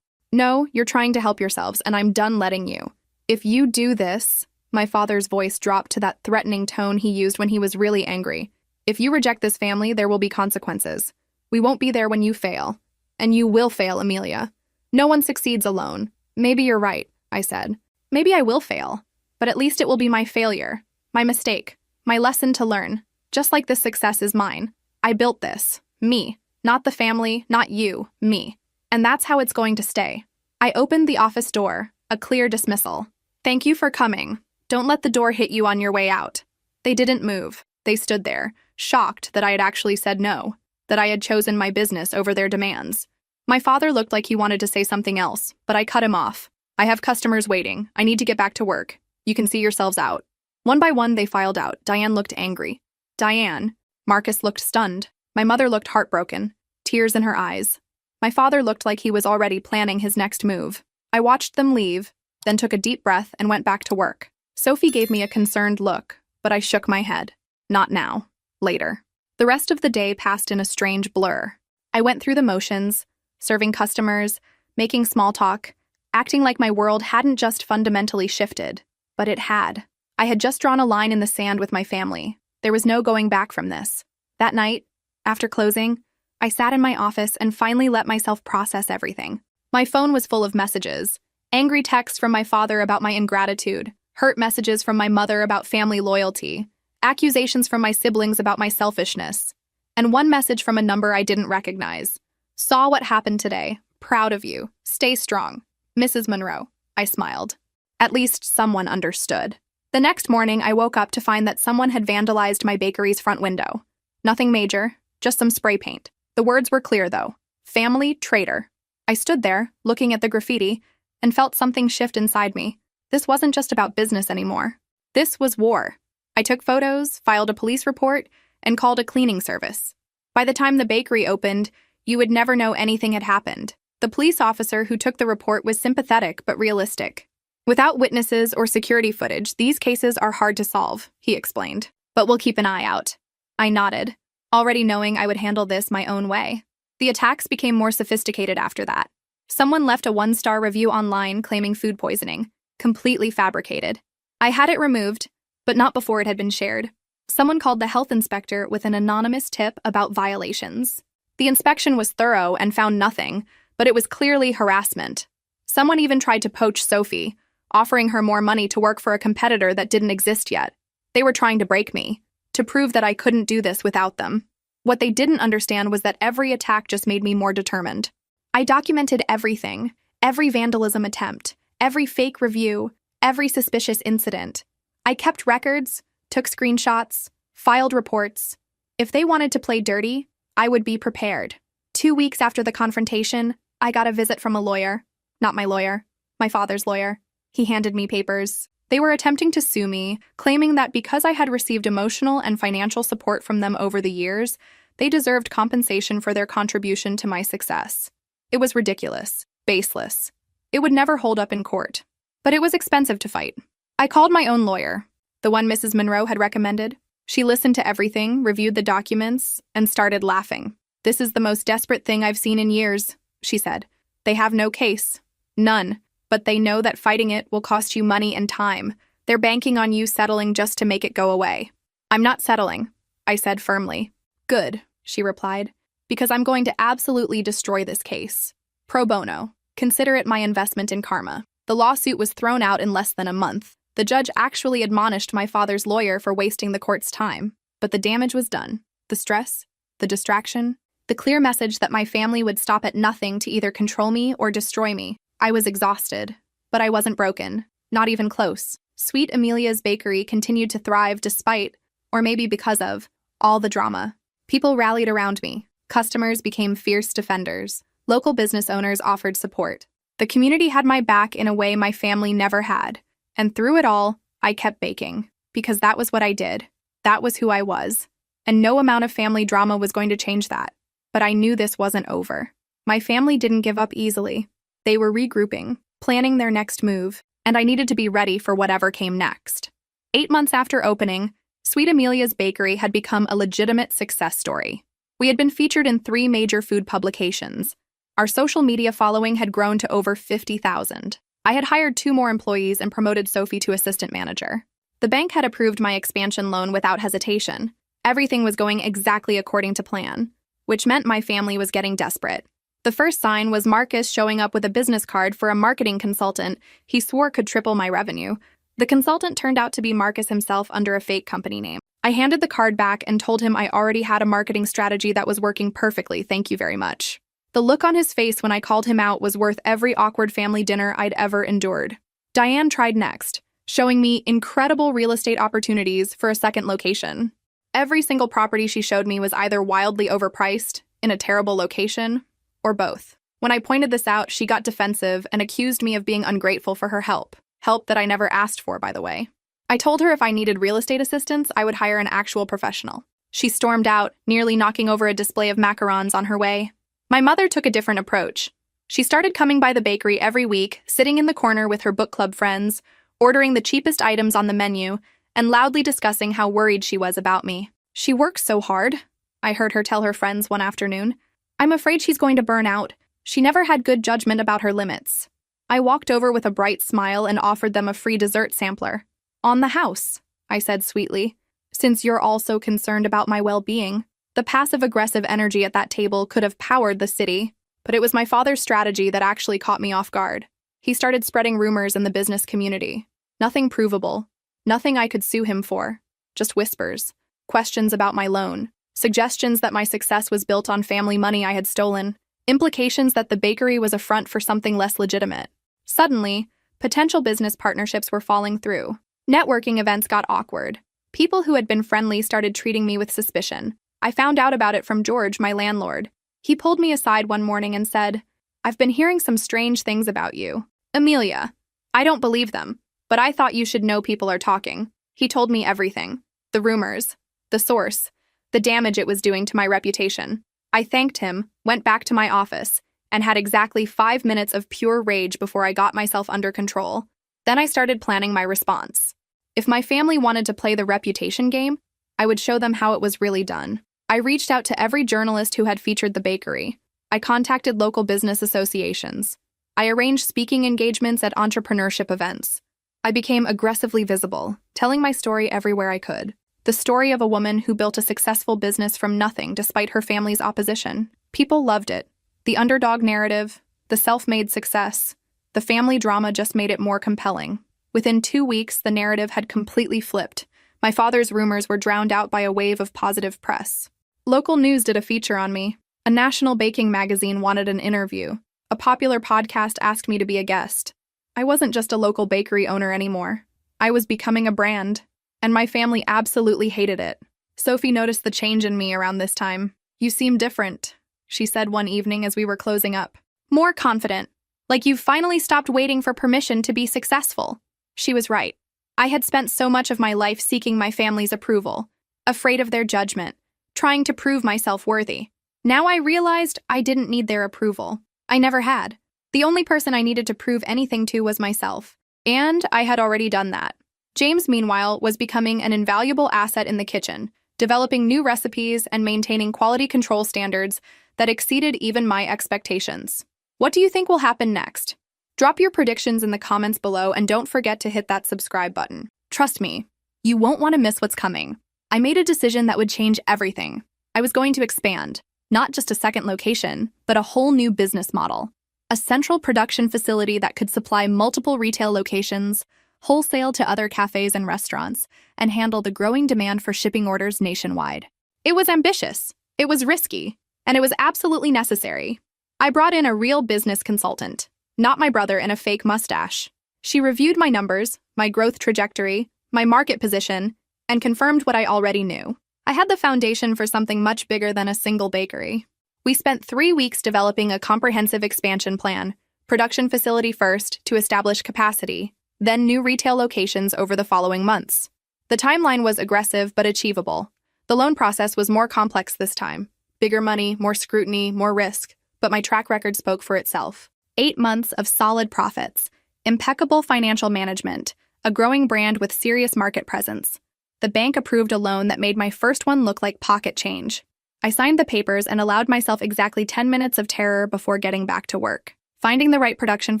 "No, you're trying to help yourselves, and I'm done letting you. If you do this," my father's voice dropped to that threatening tone he used when he was really angry. "If you reject this family, there will be consequences. We won't be there when you fail. And you will fail, Emilia. No one succeeds alone. Maybe you're right," I said. "Maybe I will fail. But at least it will be my failure, my mistake, my lesson to learn. Just like this success is mine. I built this. Me. Not the family, not you. Me. And that's how it's going to stay." I opened the office door, a clear dismissal. "Thank you for coming. Don't let the door hit you on your way out." They didn't move. They stood there, shocked that I had actually said no, that I had chosen my business over their demands. My father looked like he wanted to say something else, but I cut him off. I have customers waiting. I need to get back to work. You can see yourselves out. One by one, they filed out. Diane looked angry. Diane. Marcus looked stunned. My mother looked heartbroken, tears in her eyes. My father looked like he was already planning his next move. I watched them leave, then took a deep breath and went back to work. Sophie gave me a concerned look, but I shook my head. Not now. Later. The rest of the day passed in a strange blur. I went through the motions, serving customers, making small talk, acting like my world hadn't just fundamentally shifted, but it had. I had just drawn a line in the sand with my family. There was no going back from this. That night, after closing, I sat in my office and finally let myself process everything. My phone was full of messages, angry texts from my father about my ingratitude, hurt messages from my mother about family loyalty, accusations from my siblings about my selfishness, and one message from a number I didn't recognize. Saw what happened today. Proud of you. Stay strong. Mrs. Monroe. I smiled. At least someone understood. The next morning, I woke up to find that someone had vandalized my bakery's front window. Nothing major, just some spray paint. The words were clear, though. Family traitor. I stood there, looking at the graffiti, and felt something shift inside me. This wasn't just about business anymore. This was war. I took photos, filed a police report, and called a cleaning service. By the time the bakery opened, you would never know anything had happened. The police officer who took the report was sympathetic but realistic. Without witnesses or security footage, these cases are hard to solve, he explained. But we'll keep an eye out. I nodded, already knowing I would handle this my own way. The attacks became more sophisticated after that. Someone left a 1-star review online claiming food poisoning, completely fabricated. I had it removed, but not before it had been shared. Someone called the health inspector with an anonymous tip about violations. The inspection was thorough and found nothing, but it was clearly harassment. Someone even tried to poach Sophie, offering her more money to work for a competitor that didn't exist yet. They were trying to break me, to prove that I couldn't do this without them. What they didn't understand was that every attack just made me more determined. I documented everything, every vandalism attempt, every fake review, every suspicious incident. I kept records, took screenshots, filed reports. If they wanted to play dirty, I would be prepared. 2 weeks after the confrontation, I got a visit from a lawyer. Not my lawyer, my father's lawyer. He handed me papers. They were attempting to sue me, claiming that because I had received emotional and financial support from them over the years, they deserved compensation for their contribution to my success. It was ridiculous, baseless. It would never hold up in court. But it was expensive to fight. I called my own lawyer, the one Mrs. Monroe had recommended. She listened to everything, reviewed the documents, and started laughing. "This is the most desperate thing I've seen in years," she said. "They have no case. None. But they know that fighting it will cost you money and time. They're banking on you settling just to make it go away." "I'm not settling," I said firmly. "Good," she replied, "because I'm going to absolutely destroy this case. Pro bono. Consider it my investment in karma." The lawsuit was thrown out in less than a month. The judge actually admonished my father's lawyer for wasting the court's time. But the damage was done. The stress, the distraction, the clear message that my family would stop at nothing to either control me or destroy me. I was exhausted, but I wasn't broken, not even close. Sweet Amelia's bakery continued to thrive despite, or maybe because of, all the drama. People rallied around me. Customers became fierce defenders. Local business owners offered support. The community had my back in a way my family never had. And through it all, I kept baking. Because that was what I did. That was who I was. And no amount of family drama was going to change that. But I knew this wasn't over. My family didn't give up easily. They were regrouping, planning their next move, and I needed to be ready for whatever came next. 8 months after opening, Sweet Amelia's Bakery had become a legitimate success story. We had been featured in 3 major food publications. Our social media following had grown to over 50,000. I had hired 2 more employees and promoted Sophie to assistant manager. The bank had approved my expansion loan without hesitation. Everything was going exactly according to plan, which meant my family was getting desperate. The first sign was Marcus showing up with a business card for a marketing consultant he swore could triple my revenue. The consultant turned out to be Marcus himself under a fake company name. I handed the card back and told him I already had a marketing strategy that was working perfectly, thank you very much. The look on his face when I called him out was worth every awkward family dinner I'd ever endured. Diane tried next, showing me incredible real estate opportunities for a second location. Every single property she showed me was either wildly overpriced, in a terrible location, or both. When I pointed this out, she got defensive and accused me of being ungrateful for her help. Help that I never asked for, by the way. I told her if I needed real estate assistance, I would hire an actual professional. She stormed out, nearly knocking over a display of macarons on her way. My mother took a different approach. She started coming by the bakery every week, sitting in the corner with her book club friends, ordering the cheapest items on the menu, and loudly discussing how worried she was about me. "She works so hard," I heard her tell her friends one afternoon. "I'm afraid she's going to burn out. She never had good judgment about her limits." I walked over with a bright smile and offered them a free dessert sampler. "On the house," I said sweetly, "since you're all so concerned about my well-being." The passive-aggressive energy at that table could have powered the city, but it was my father's strategy that actually caught me off guard. He started spreading rumors in the business community. Nothing provable, nothing I could sue him for, just whispers, questions about my loan, suggestions that my success was built on family money I had stolen, implications that the bakery was a front for something less legitimate. Suddenly, potential business partnerships were falling through. Networking events got awkward. People who had been friendly started treating me with suspicion. I found out about it from George, my landlord. He pulled me aside one morning and said, "I've been hearing some strange things about you. Amelia, I don't believe them, but I thought you should know people are talking." He told me everything. The rumors, the source, the damage it was doing to my reputation. I thanked him, went back to my office, and had exactly 5 minutes of pure rage before I got myself under control. Then I started planning my response. If my family wanted to play the reputation game, I would show them how it was really done. I reached out to every journalist who had featured the bakery. I contacted local business associations. I arranged speaking engagements at entrepreneurship events. I became aggressively visible, telling my story everywhere I could. The story of a woman who built a successful business from nothing despite her family's opposition. People loved it. The underdog narrative, the self-made success, the family drama just made it more compelling. Within 2 weeks, the narrative had completely flipped. My father's rumors were drowned out by a wave of positive press. Local news did a feature on me. A national baking magazine wanted an interview. A popular podcast asked me to be a guest. I wasn't just a local bakery owner anymore. I was becoming a brand, and my family absolutely hated it. Sophie noticed the change in me around this time. "You seem different," she said one evening as we were closing up. "More confident. Like you've finally stopped waiting for permission to be successful." She was right. I had spent so much of my life seeking my family's approval, afraid of their judgment, trying to prove myself worthy. Now I realized I didn't need their approval. I never had. The only person I needed to prove anything to was myself, and I had already done that. James, meanwhile, was becoming an invaluable asset in the kitchen, developing new recipes and maintaining quality control standards that exceeded even my expectations. What do you think will happen next? Drop your predictions in the comments below and don't forget to hit that subscribe button. Trust me, you won't want to miss what's coming. I made a decision that would change everything. I was going to expand, not just a second location, but a whole new business model. A central production facility that could supply multiple retail locations, wholesale to other cafes and restaurants, and handle the growing demand for shipping orders nationwide. It was ambitious, it was risky, and it was absolutely necessary. I brought in a real business consultant, not my brother in a fake mustache. She reviewed my numbers, my growth trajectory, my market position, and confirmed what I already knew. I had the foundation for something much bigger than a single bakery. We spent 3 weeks developing a comprehensive expansion plan, production facility first to establish capacity, then new retail locations over the following months. The timeline was aggressive but achievable. The loan process was more complex this time. Bigger money, more scrutiny, more risk, but my track record spoke for itself. 8 months of solid profits, impeccable financial management, a growing brand with serious market presence. The bank approved a loan that made my first one look like pocket change. I signed the papers and allowed myself exactly 10 minutes of terror before getting back to work. Finding the right production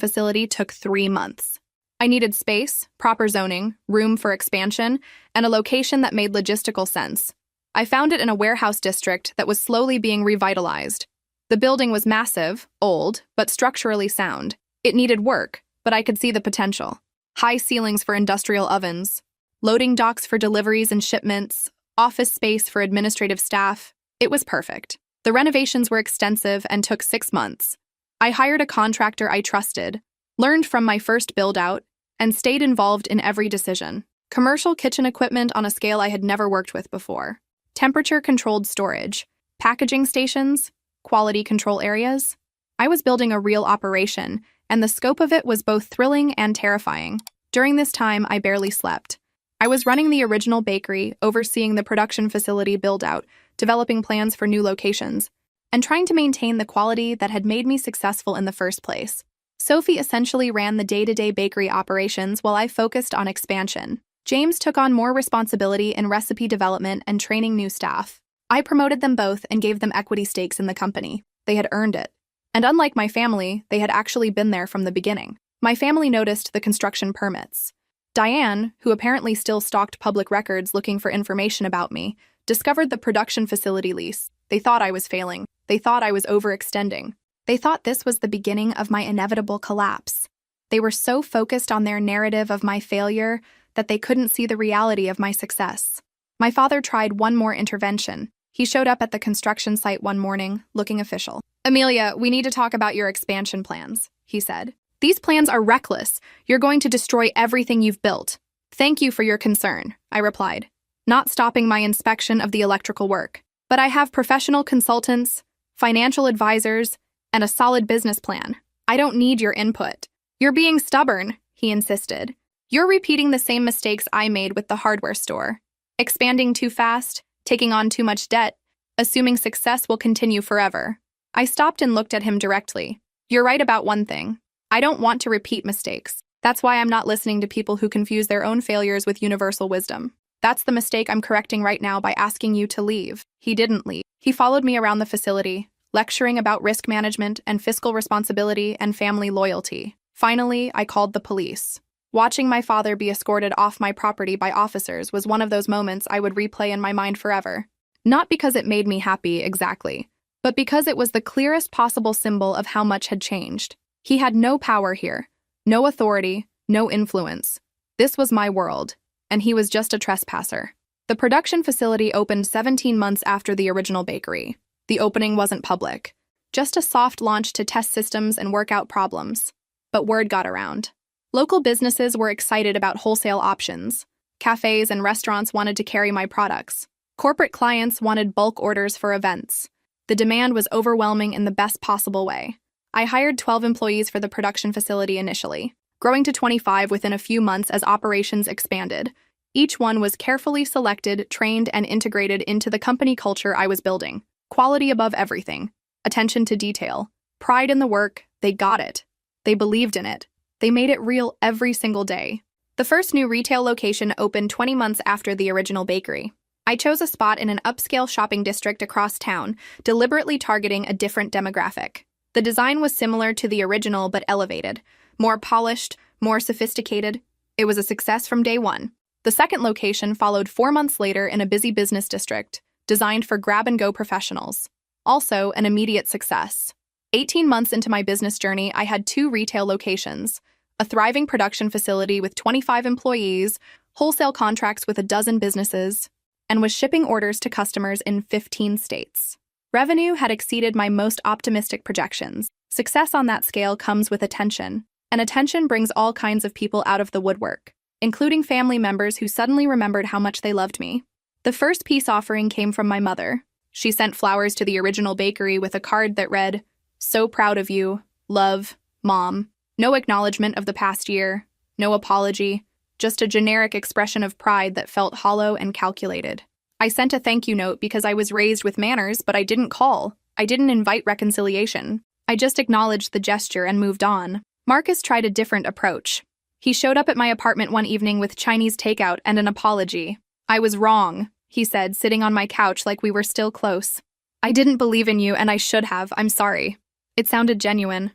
facility took 3 months. I needed space, proper zoning, room for expansion, and a location that made logistical sense. I found it in a warehouse district that was slowly being revitalized. The building was massive, old, but structurally sound. It needed work, but I could see the potential. High ceilings for industrial ovens, loading docks for deliveries and shipments, office space for administrative staff. It was perfect. The renovations were extensive and took 6 months. I hired a contractor I trusted, learned from my first build-out, and stayed involved in every decision. Commercial kitchen equipment on a scale I had never worked with before. temperature-controlled storage, packaging stations, quality control areas. I was building a real operation, and the scope of it was both thrilling and terrifying. During this time, I barely slept. I was running the original bakery, overseeing the production facility build-out, developing plans for new locations, and trying to maintain the quality that had made me successful in the first place. Sophie essentially ran the day-to-day bakery operations while I focused on expansion. James took on more responsibility in recipe development and training new staff. I promoted them both and gave them equity stakes in the company. They had earned it. And unlike my family, they had actually been there from the beginning. My family noticed the construction permits. Diane, who apparently still stalked public records looking for information about me, discovered the production facility lease. They thought I was failing. They thought I was overextending. They thought this was the beginning of my inevitable collapse. They were so focused on their narrative of my failure that they couldn't see the reality of my success. My father tried one more intervention. He showed up at the construction site one morning, looking official. "Amelia, we need to talk about your expansion plans," he said. "These plans are reckless. You're going to destroy everything you've built." "Thank you for your concern," I replied, not stopping my inspection of the electrical work. "But I have professional consultants, financial advisors, and a solid business plan. I don't need your input." "You're being stubborn," he insisted. "You're repeating the same mistakes I made with the hardware store. Expanding too fast, taking on too much debt, assuming success will continue forever." I stopped and looked at him directly. "You're right about one thing. I don't want to repeat mistakes. That's why I'm not listening to people who confuse their own failures with universal wisdom. That's the mistake I'm correcting right now by asking you to leave." He didn't leave. He followed me around the facility, lecturing about risk management and fiscal responsibility and family loyalty. Finally, I called the police. Watching my father be escorted off my property by officers was one of those moments I would replay in my mind forever. Not because it made me happy exactly, but because it was the clearest possible symbol of how much had changed. He had no power here, no authority, no influence. This was my world, and he was just a trespasser. The production facility opened 17 months after the original bakery. The opening wasn't public, just a soft launch to test systems and work out problems. But word got around. Local businesses were excited about wholesale options. Cafes and restaurants wanted to carry my products. Corporate clients wanted bulk orders for events. The demand was overwhelming in the best possible way. I hired 12 employees for the production facility initially, growing to 25 within a few months as operations expanded. Each one was carefully selected, trained, and integrated into the company culture I was building. Quality above everything. Attention to detail. Pride in the work. They got it. They believed in it. They made it real every single day. The first new retail location opened 20 months after the original bakery. I chose a spot in an upscale shopping district across town, deliberately targeting a different demographic. The design was similar to the original but elevated, more polished, more sophisticated. It was a success from day one. The second location followed 4 months later in a busy business district, designed for grab-and-go professionals. Also an immediate success. 18 months into my business journey, I had 2 retail locations, a thriving production facility with 25 employees, wholesale contracts with 12 businesses, and was shipping orders to customers in 15 states. Revenue had exceeded my most optimistic projections. Success on that scale comes with attention, and attention brings all kinds of people out of the woodwork, including family members who suddenly remembered how much they loved me. The first peace offering came from my mother. She sent flowers to the original bakery with a card that read, "So proud of you. Love, Mom." No acknowledgement of the past year, no apology, just a generic expression of pride that felt hollow and calculated. I sent a thank you note because I was raised with manners, but I didn't call. I didn't invite reconciliation. I just acknowledged the gesture and moved on. Marcus tried a different approach. He showed up at my apartment one evening with Chinese takeout and an apology. "I was wrong," he said, sitting on my couch like we were still close. "I didn't believe in you and I should have. I'm sorry." It sounded genuine.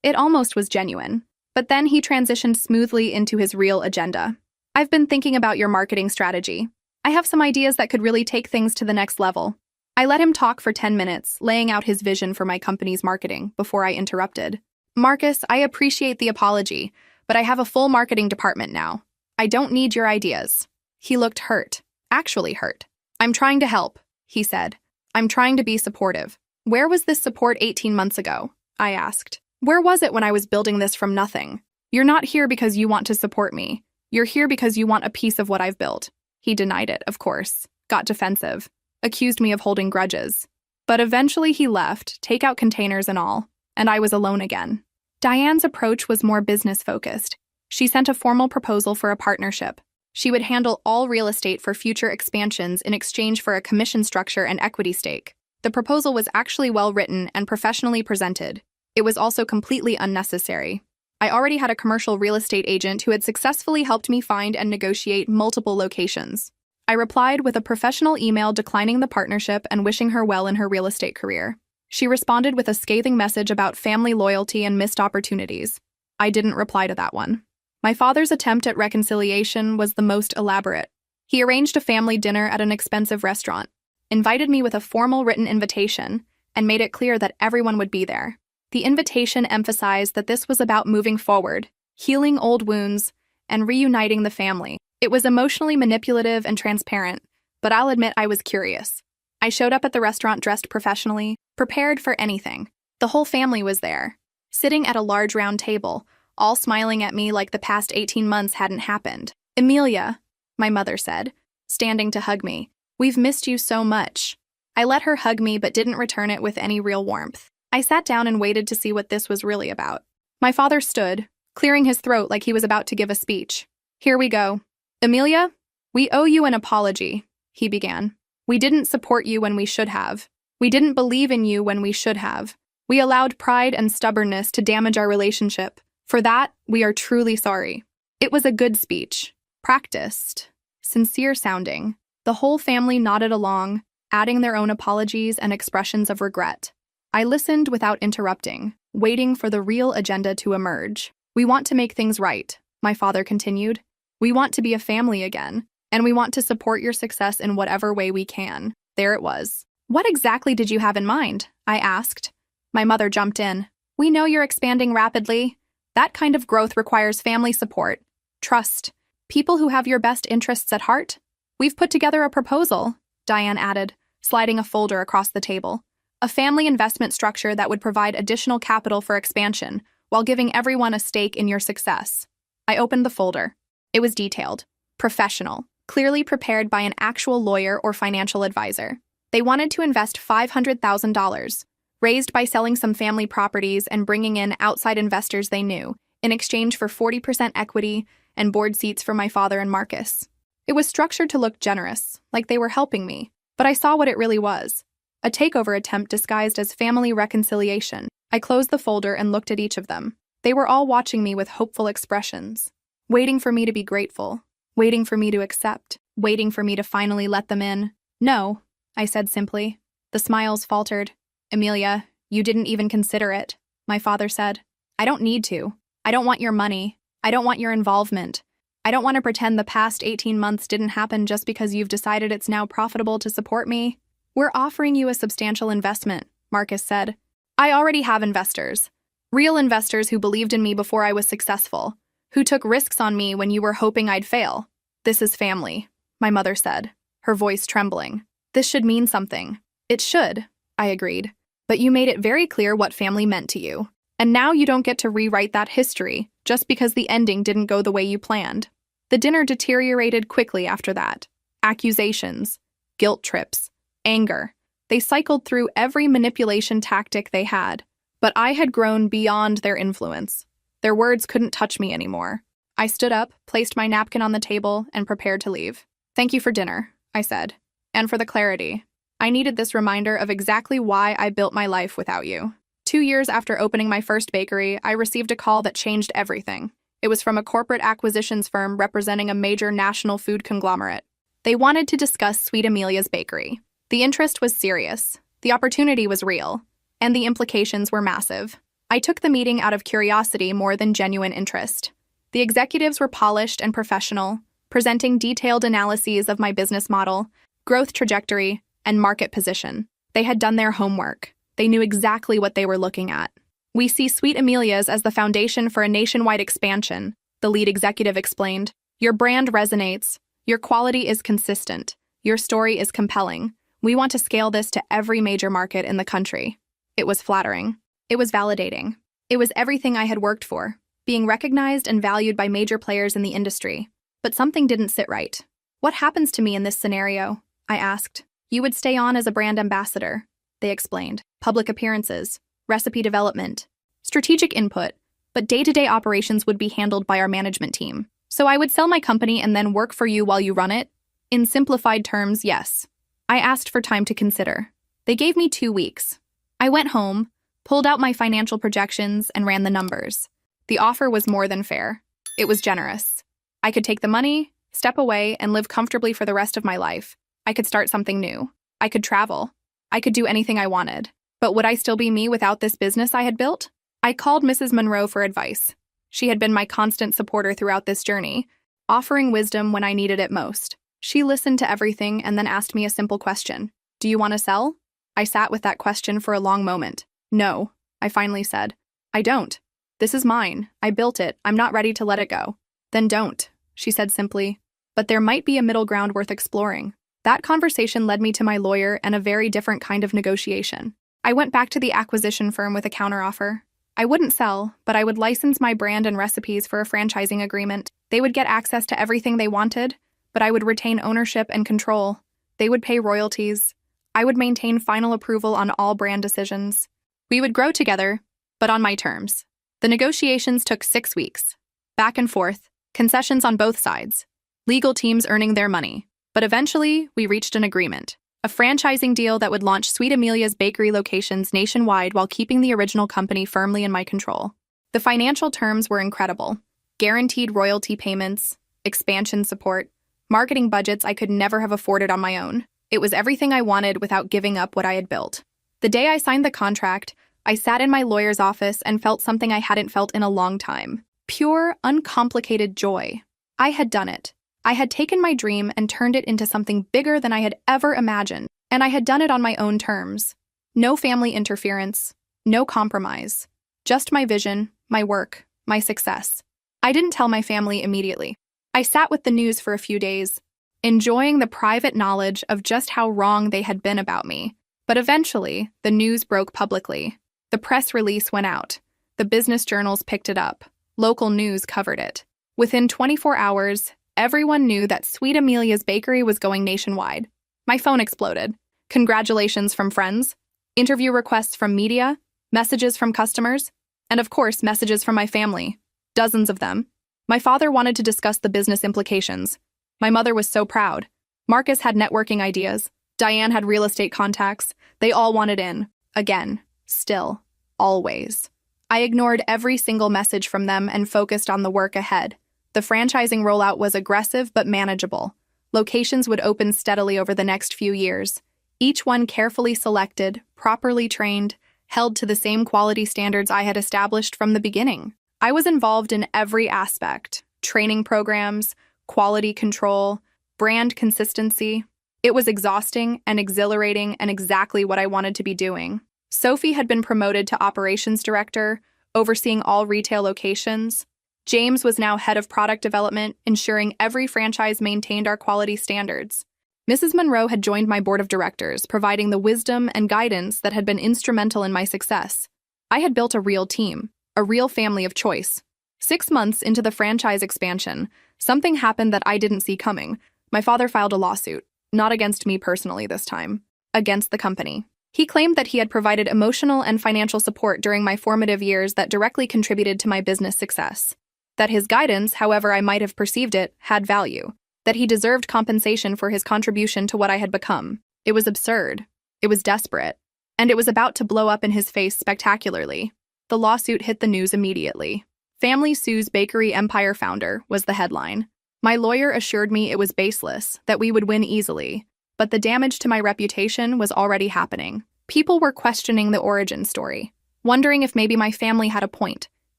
It almost was genuine. But then he transitioned smoothly into his real agenda. "I've been thinking about your marketing strategy. I have some ideas that could really take things to the next level." I let him talk for 10 minutes, laying out his vision for my company's marketing before I interrupted. "Marcus, I appreciate the apology, but I have a full marketing department now. I don't need your ideas." He looked hurt, actually hurt. "I'm trying to help," he said. "I'm trying to be supportive." "Where was this support 18 months ago?" I asked. "Where was it when I was building this from nothing? You're not here because you want to support me. You're here because you want a piece of what I've built." He denied it, of course. got defensive, accused me of holding grudges. But eventually he left, takeout containers and all, and I was alone again. Diane's approach was more business-focused. She sent a formal proposal for a partnership. She would handle all real estate for future expansions in exchange for a commission structure and equity stake. The proposal was actually well-written and professionally presented. It was also completely unnecessary. I already had a commercial real estate agent who had successfully helped me find and negotiate multiple locations. I replied with a professional email declining the partnership and wishing her well in her real estate career. She responded with a scathing message about family loyalty and missed opportunities. I didn't reply to that one. My father's attempt at reconciliation was the most elaborate. He arranged a family dinner at an expensive restaurant, invited me with a formal written invitation, and made it clear that everyone would be there. The invitation emphasized that this was about moving forward, healing old wounds, and reuniting the family. It was emotionally manipulative and transparent, but I'll admit I was curious. I showed up at the restaurant dressed professionally, prepared for anything. The whole family was there, sitting at a large round table, all smiling at me like the past 18 months hadn't happened. "Amelia," my mother said, standing to hug me, "we've missed you so much." I let her hug me but didn't return it with any real warmth. I sat down and waited to see what this was really about. My father stood, clearing his throat like he was about to give a speech. "Here we go. Amelia, we owe you an apology," he began. "We didn't support you when we should have. We didn't believe in you when we should have. We allowed pride and stubbornness to damage our relationship. For that, we are truly sorry." It was a good speech, practiced, sincere sounding. The whole family nodded along, adding their own apologies and expressions of regret. I listened without interrupting, waiting for the real agenda to emerge. "We want to make things right," my father continued. "We want to be a family again, and we want to support your success in whatever way we can." There it was. "What exactly did you have in mind?" I asked. My mother jumped in. "We know you're expanding rapidly. That kind of growth requires family support, trust, people who have your best interests at heart. We've put together a proposal," Diane added, sliding a folder across the table. "A family investment structure that would provide additional capital for expansion, while giving everyone a stake in your success." I opened the folder. It was detailed, professional, clearly prepared by an actual lawyer or financial advisor. They wanted to invest $500,000, raised by selling some family properties and bringing in outside investors they knew, in exchange for 40% equity and board seats for my father and Marcus. It was structured to look generous, like they were helping me, but I saw what it really was. A takeover attempt disguised as family reconciliation. I closed the folder and looked at each of them. They were all watching me with hopeful expressions, waiting for me to be grateful, waiting for me to accept, waiting for me to finally let them in. "No," I said simply. The smiles faltered. "Amelia, you didn't even consider it," my father said. "I don't need to. I don't want your money. I don't want your involvement. I don't want to pretend the past 18 months didn't happen just because you've decided it's now profitable to support me. We're offering you a substantial investment," Marcus said. "I already have investors. Real investors who believed in me before I was successful, who took risks on me when you were hoping I'd fail. This is family," my mother said, her voice trembling. "This should mean something." "It should," I agreed. "But you made it very clear what family meant to you. And now you don't get to rewrite that history just because the ending didn't go the way you planned." The dinner deteriorated quickly after that. Accusations, guilt trips, anger. They cycled through every manipulation tactic they had. But I had grown beyond their influence. Their words couldn't touch me anymore. I stood up, placed my napkin on the table, and prepared to leave. "Thank you for dinner," I said. "And for the clarity. I needed this reminder of exactly why I built my life without you." 2 years after opening my first bakery, I received a call that changed everything. It was from a corporate acquisitions firm representing a major national food conglomerate. They wanted to discuss Sweet Amelia's bakery. The interest was serious, the opportunity was real, and the implications were massive. I took the meeting out of curiosity more than genuine interest. The executives were polished and professional, presenting detailed analyses of my business model, growth trajectory, and market position. They had done their homework. They knew exactly what they were looking at. "We see Sweet Amelia's as the foundation for a nationwide expansion," the lead executive explained. "Your brand resonates. Your quality is consistent. Your story is compelling. We want to scale this to every major market in the country." It was flattering. It was validating. It was everything I had worked for, being recognized and valued by major players in the industry. But something didn't sit right. "What happens to me in this scenario?" I asked. You would stay on as a brand ambassador, they explained. Public appearances, recipe development, strategic input, but day-to-day operations would be handled by our management team. So I would sell my company and then work for you while you run it? In simplified terms, yes. I asked for time to consider. They gave me 2 weeks. I went home, pulled out my financial projections, and ran the numbers. The offer was more than fair. It was generous. I could take the money, step away, and live comfortably for the rest of my life. I could start something new. I could travel. I could do anything I wanted. But would I still be me without this business I had built? I called Mrs. Monroe for advice. She had been my constant supporter throughout this journey, offering wisdom when I needed it most. She listened to everything and then asked me a simple question. Do you want to sell? I sat with that question for a long moment. No, I finally said. I don't. This is mine. I built it. I'm not ready to let it go. Then don't, she said simply. But there might be a middle ground worth exploring. That conversation led me to my lawyer and a very different kind of negotiation. I went back to the acquisition firm with a counteroffer. I wouldn't sell, but I would license my brand and recipes for a franchising agreement. They would get access to everything they wanted, but I would retain ownership and control. They would pay royalties. I would maintain final approval on all brand decisions. We would grow together, but on my terms. The negotiations took 6 weeks. Back and forth, concessions on both sides, legal teams earning their money. But eventually, we reached an agreement. A franchising deal that would launch Sweet Amelia's bakery locations nationwide while keeping the original company firmly in my control. The financial terms were incredible. Guaranteed royalty payments, expansion support, marketing budgets I could never have afforded on my own. It was everything I wanted without giving up what I had built. The day I signed the contract, I sat in my lawyer's office and felt something I hadn't felt in a long time. Pure, uncomplicated joy. I had done it. I had taken my dream and turned it into something bigger than I had ever imagined, and I had done it on my own terms. No family interference, no compromise. Just my vision, my work, my success. I didn't tell my family immediately. I sat with the news for a few days, enjoying the private knowledge of just how wrong they had been about me. But eventually, the news broke publicly. The press release went out. The business journals picked it up. Local news covered it. Within 24 hours, everyone knew that Sweet Amelia's bakery was going nationwide. My phone exploded. Congratulations from friends, interview requests from media, messages from customers, and of course, messages from my family. Dozens of them. My father wanted to discuss the business implications. My mother was so proud. Marcus had networking ideas. Diane had real estate contacts. They all wanted in. Again. Still. Always. I ignored every single message from them and focused on the work ahead. The franchising rollout was aggressive but manageable. Locations would open steadily over the next few years. Each one carefully selected, properly trained, held to the same quality standards I had established from the beginning. I was involved in every aspect: training programs, quality control, brand consistency. It was exhausting and exhilarating and exactly what I wanted to be doing. Sophie had been promoted to operations director, overseeing all retail locations. James was now head of product development, ensuring every franchise maintained our quality standards. Mrs. Monroe had joined my board of directors, providing the wisdom and guidance that had been instrumental in my success. I had built a real team, a real family of choice. 6 months into the franchise expansion, something happened that I didn't see coming. My father filed a lawsuit, not against me personally this time, against the company. He claimed that he had provided emotional and financial support during my formative years that directly contributed to my business success. That his guidance, however I might have perceived it, had value. That he deserved compensation for his contribution to what I had become. It was absurd. It was desperate. And it was about to blow up in his face spectacularly. The lawsuit hit the news immediately. Family sues bakery empire founder was the headline. My lawyer assured me it was baseless, that we would win easily. But the damage to my reputation was already happening. People were questioning the origin story, wondering if maybe my family had a point,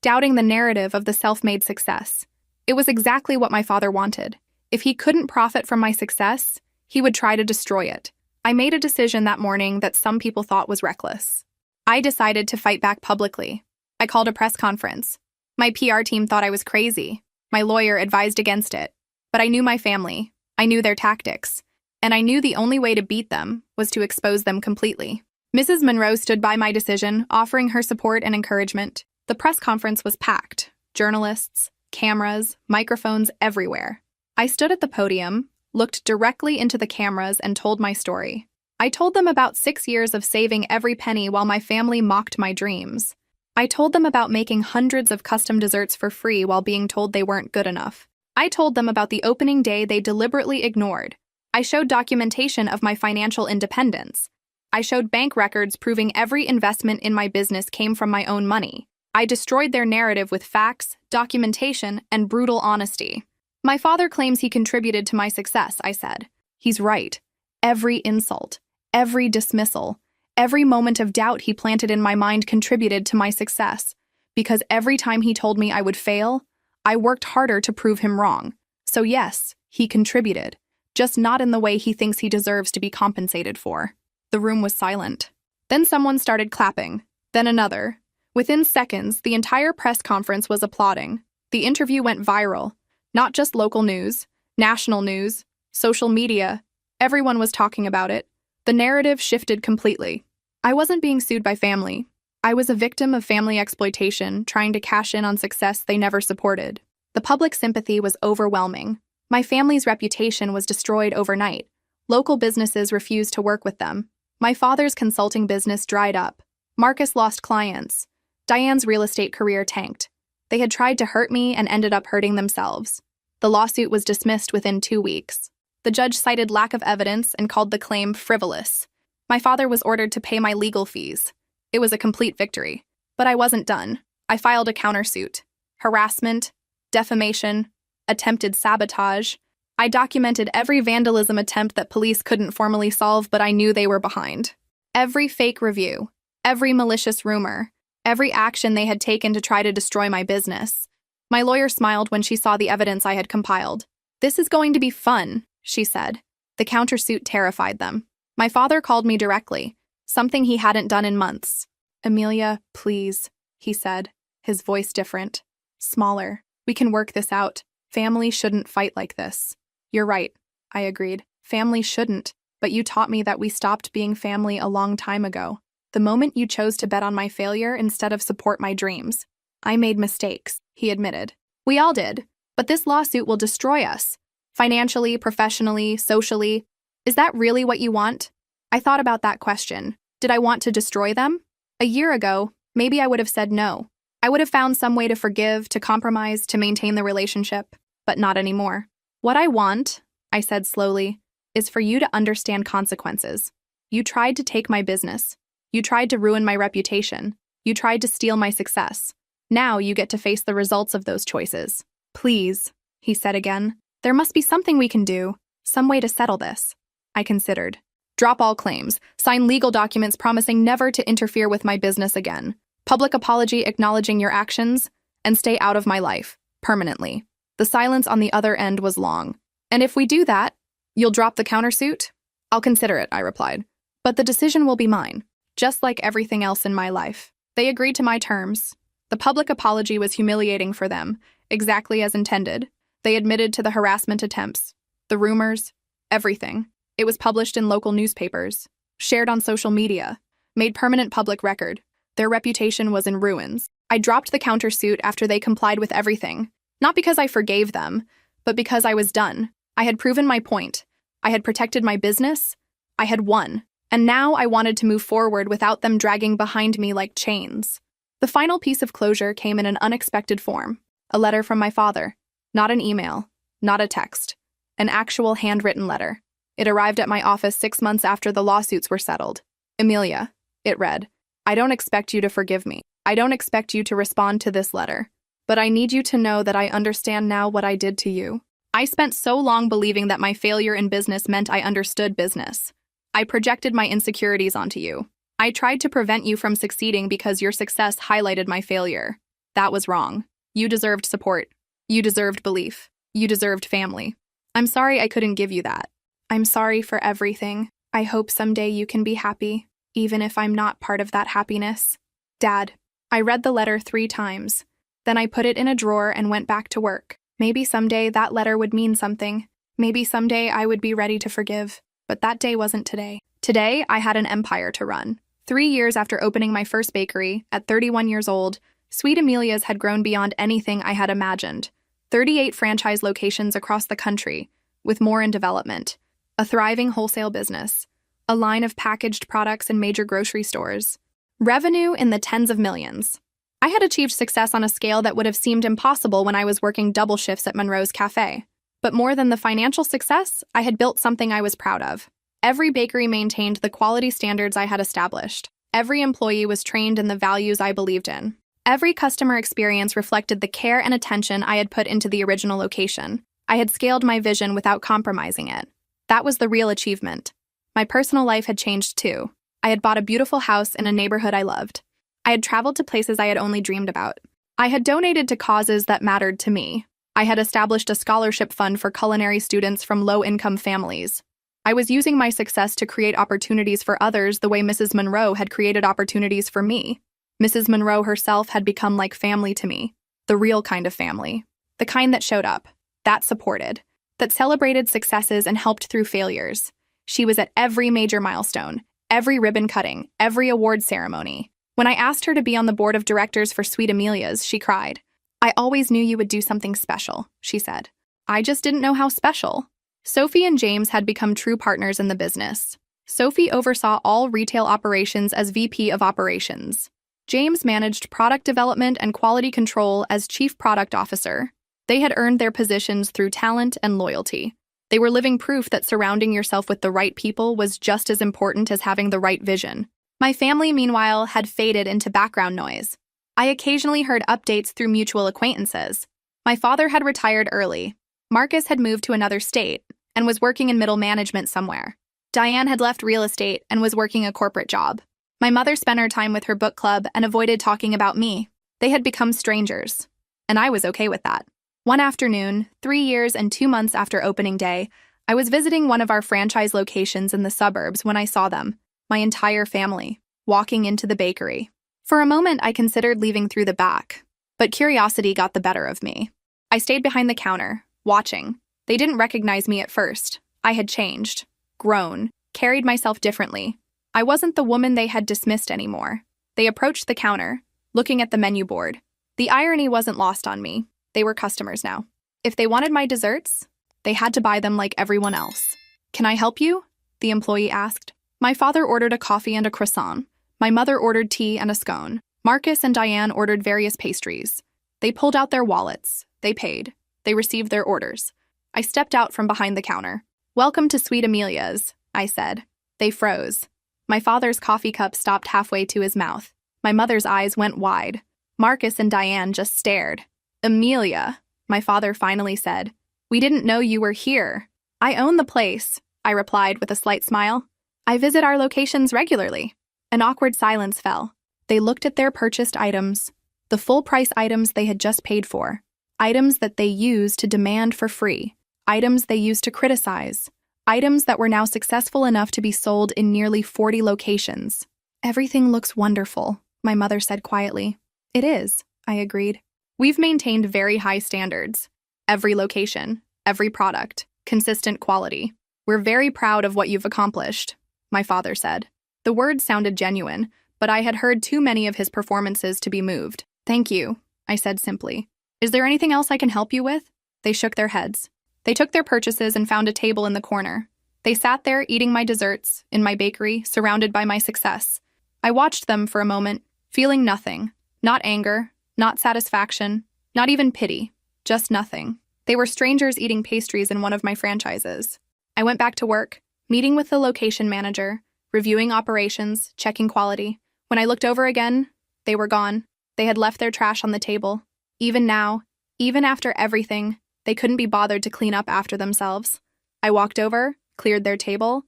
doubting the narrative of the self-made success. It was exactly what my father wanted. If he couldn't profit from my success, he would try to destroy it. I made a decision that morning that some people thought was reckless. I decided to fight back publicly. I called a press conference. My PR team thought I was crazy. My lawyer advised against it. But I knew my family. I knew their tactics. And I knew the only way to beat them was to expose them completely. Mrs. Monroe stood by my decision, offering her support and encouragement. The press conference was packed. Journalists, cameras, microphones everywhere. I stood at the podium, looked directly into the cameras, and told my story. I told them about 6 years of saving every penny while my family mocked my dreams. I told them about making hundreds of custom desserts for free while being told they weren't good enough. I told them about the opening day they deliberately ignored. I showed documentation of my financial independence. I showed bank records proving every investment in my business came from my own money. I destroyed their narrative with facts, documentation, and brutal honesty. My father claims he contributed to my success, I said. He's right. Every insult, every dismissal, every moment of doubt he planted in my mind contributed to my success, because every time he told me I would fail, I worked harder to prove him wrong. So yes, he contributed, just not in the way he thinks he deserves to be compensated for. The room was silent. Then someone started clapping, then another. Within seconds, the entire press conference was applauding. The interview went viral. Not just local news, national news, social media. Everyone was talking about it. The narrative shifted completely. I wasn't being sued by family. I was a victim of family exploitation, trying to cash in on success they never supported. The public sympathy was overwhelming. My family's reputation was destroyed overnight. Local businesses refused to work with them. My father's consulting business dried up. Marcus lost clients. Diane's real estate career tanked. They had tried to hurt me and ended up hurting themselves. The lawsuit was dismissed within 2 weeks. The judge cited lack of evidence and called the claim frivolous. My father was ordered to pay my legal fees. It was a complete victory. But I wasn't done. I filed a countersuit. Harassment, defamation, attempted sabotage. I documented every vandalism attempt that police couldn't formally solve, but I knew they were behind. Every fake review, every malicious rumor, every action they had taken to try to destroy my business. My lawyer smiled when she saw the evidence I had compiled. "This is going to be fun," she said. The countersuit terrified them. My father called me directly, something he hadn't done in months. "Amelia, please," he said, his voice different, smaller. "We can work this out. Family shouldn't fight like this." "You're right," I agreed. "Family shouldn't, but you taught me that we stopped being family a long time ago. The moment you chose to bet on my failure instead of support my dreams. I made mistakes," he admitted. "We all did, but this lawsuit will destroy us. Financially, professionally, socially. Is that really what you want?" I thought about that question. Did I want to destroy them? A year ago, maybe I would have said no. I would have found some way to forgive, to compromise, to maintain the relationship, but not anymore. "What I want," I said slowly, "is for you to understand consequences. You tried to take my business. You tried to ruin my reputation. You tried to steal my success. Now you get to face the results of those choices. Please," he said again, "there must be something we can do, some way to settle this." I considered. "Drop all claims, sign legal documents promising never to interfere with my business again, public apology acknowledging your actions, and stay out of my life, permanently." The silence on the other end was long. "And if we do that, you'll drop the countersuit?" "I'll consider it," I replied. "But the decision will be mine, just like everything else in my life." They agreed to my terms. The public apology was humiliating for them, exactly as intended. They admitted to the harassment attempts, the rumors, everything. It was published in local newspapers, shared on social media, made permanent public record. Their reputation was in ruins. I dropped the countersuit after they complied with everything, not because I forgave them, but because I was done. I had proven my point. I had protected my business. I had won. And now I wanted to move forward without them dragging behind me like chains. The final piece of closure came in an unexpected form. A letter from my father. Not an email, not a text. An actual handwritten letter. It arrived at my office 6 months after the lawsuits were settled. "Amelia," it read, "I don't expect you to forgive me. I don't expect you to respond to this letter. But I need you to know that I understand now what I did to you. I spent so long believing that my failure in business meant I understood business. I projected my insecurities onto you. I tried to prevent you from succeeding because your success highlighted my failure. That was wrong. You deserved support. You deserved belief. You deserved family. I'm sorry I couldn't give you that. I'm sorry for everything. I hope someday you can be happy, even if I'm not part of that happiness. Dad." I read the letter 3 times. Then I put it in a drawer and went back to work. Maybe someday that letter would mean something. Maybe someday I would be ready to forgive. But that day wasn't today. Today, I had an empire to run. 3 years after opening my first bakery, at 31 years old, Sweet Amelia's had grown beyond anything I had imagined. 38 franchise locations across the country, with more in development, a thriving wholesale business, a line of packaged products in major grocery stores, revenue in the tens of millions. I had achieved success on a scale that would have seemed impossible when I was working double shifts at Monroe's Cafe. But more than the financial success, I had built something I was proud of. Every bakery maintained the quality standards I had established. Every employee was trained in the values I believed in. Every customer experience reflected the care and attention I had put into the original location. I had scaled my vision without compromising it. That was the real achievement. My personal life had changed too. I had bought a beautiful house in a neighborhood I loved. I had traveled to places I had only dreamed about. I had donated to causes that mattered to me. I had established a scholarship fund for culinary students from low-income families. I was using my success to create opportunities for others the way Mrs. Monroe had created opportunities for me. Mrs. Monroe herself had become like family to me, the real kind of family, the kind that showed up, that supported, that celebrated successes and helped through failures. She was at every major milestone, every ribbon cutting, every award ceremony. When I asked her to be on the board of directors for Sweet Amelia's, she cried. "I always knew you would do something special," she said. "I just didn't know how special." Sophie and James had become true partners in the business. Sophie oversaw all retail operations as VP of Operations. James managed product development and quality control as Chief Product Officer. They had earned their positions through talent and loyalty. They were living proof that surrounding yourself with the right people was just as important as having the right vision. My family, meanwhile, had faded into background noise. I occasionally heard updates through mutual acquaintances. My father had retired early. Marcus had moved to another state and was working in middle management somewhere. Diane had left real estate and was working a corporate job. My mother spent her time with her book club and avoided talking about me. They had become strangers, and I was okay with that. One afternoon, 3 years and 2 months after opening day, I was visiting one of our franchise locations in the suburbs when I saw them, my entire family, walking into the bakery. For a moment, I considered leaving through the back, but curiosity got the better of me. I stayed behind the counter, watching. They didn't recognize me at first. I had changed, grown, carried myself differently. I wasn't the woman they had dismissed anymore. They approached the counter, looking at the menu board. The irony wasn't lost on me. They were customers now. If they wanted my desserts, they had to buy them like everyone else. "Can I help you?" the employee asked. My father ordered a coffee and a croissant. My mother ordered tea and a scone. Marcus and Diane ordered various pastries. They pulled out their wallets. They paid. They received their orders. I stepped out from behind the counter. "Welcome to Sweet Amelia's," I said. They froze. My father's coffee cup stopped halfway to his mouth. My mother's eyes went wide. Marcus and Diane just stared. "Amelia," my father finally said. "We didn't know you were here." "I own the place," I replied with a slight smile. "I visit our locations regularly." An awkward silence fell. They looked at their purchased items, the full-price items they had just paid for, items that they used to demand for free, items they used to criticize, items that were now successful enough to be sold in nearly 40 locations. "Everything looks wonderful," my mother said quietly. "It is," I agreed. "We've maintained very high standards. Every location, every product, consistent quality. We're very proud of what you've accomplished," my father said. The words sounded genuine, but I had heard too many of his performances to be moved. "Thank you," I said simply. "Is there anything else I can help you with?" They shook their heads. They took their purchases and found a table in the corner. They sat there eating my desserts, in my bakery, surrounded by my success. I watched them for a moment, feeling nothing. Not anger, not satisfaction, not even pity. Just nothing. They were strangers eating pastries in one of my franchises. I went back to work, meeting with the location manager, reviewing operations, checking quality. When I looked over again, they were gone. They had left their trash on the table. Even now, even after everything, they couldn't be bothered to clean up after themselves. I walked over, cleared their table,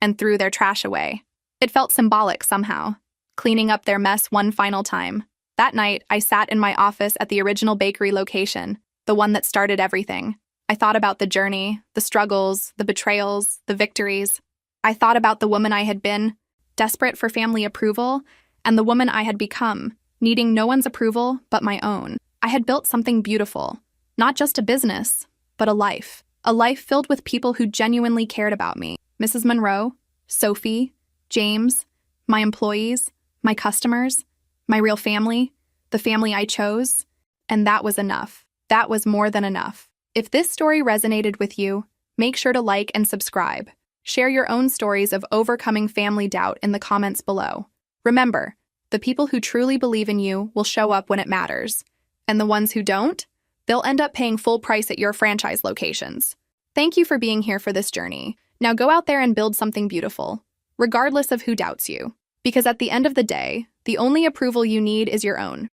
and threw their trash away. It felt symbolic somehow, cleaning up their mess one final time. That night, I sat in my office at the original bakery location, the one that started everything. I thought about the journey, the struggles, the betrayals, the victories. I thought about the woman I had been, desperate for family approval, and the woman I had become, needing no one's approval but my own. I had built something beautiful, not just a business, but a life filled with people who genuinely cared about me. Mrs. Monroe, Sophie, James, my employees, my customers, my real family, the family I chose, and that was enough. That was more than enough. If this story resonated with you, make sure to like and subscribe. Share your own stories of overcoming family doubt in the comments below. Remember, the people who truly believe in you will show up when it matters, and the ones who don't, they'll end up paying full price at your franchise locations. Thank you for being here for this journey. Now go out there and build something beautiful, regardless of who doubts you. Because at the end of the day, the only approval you need is your own.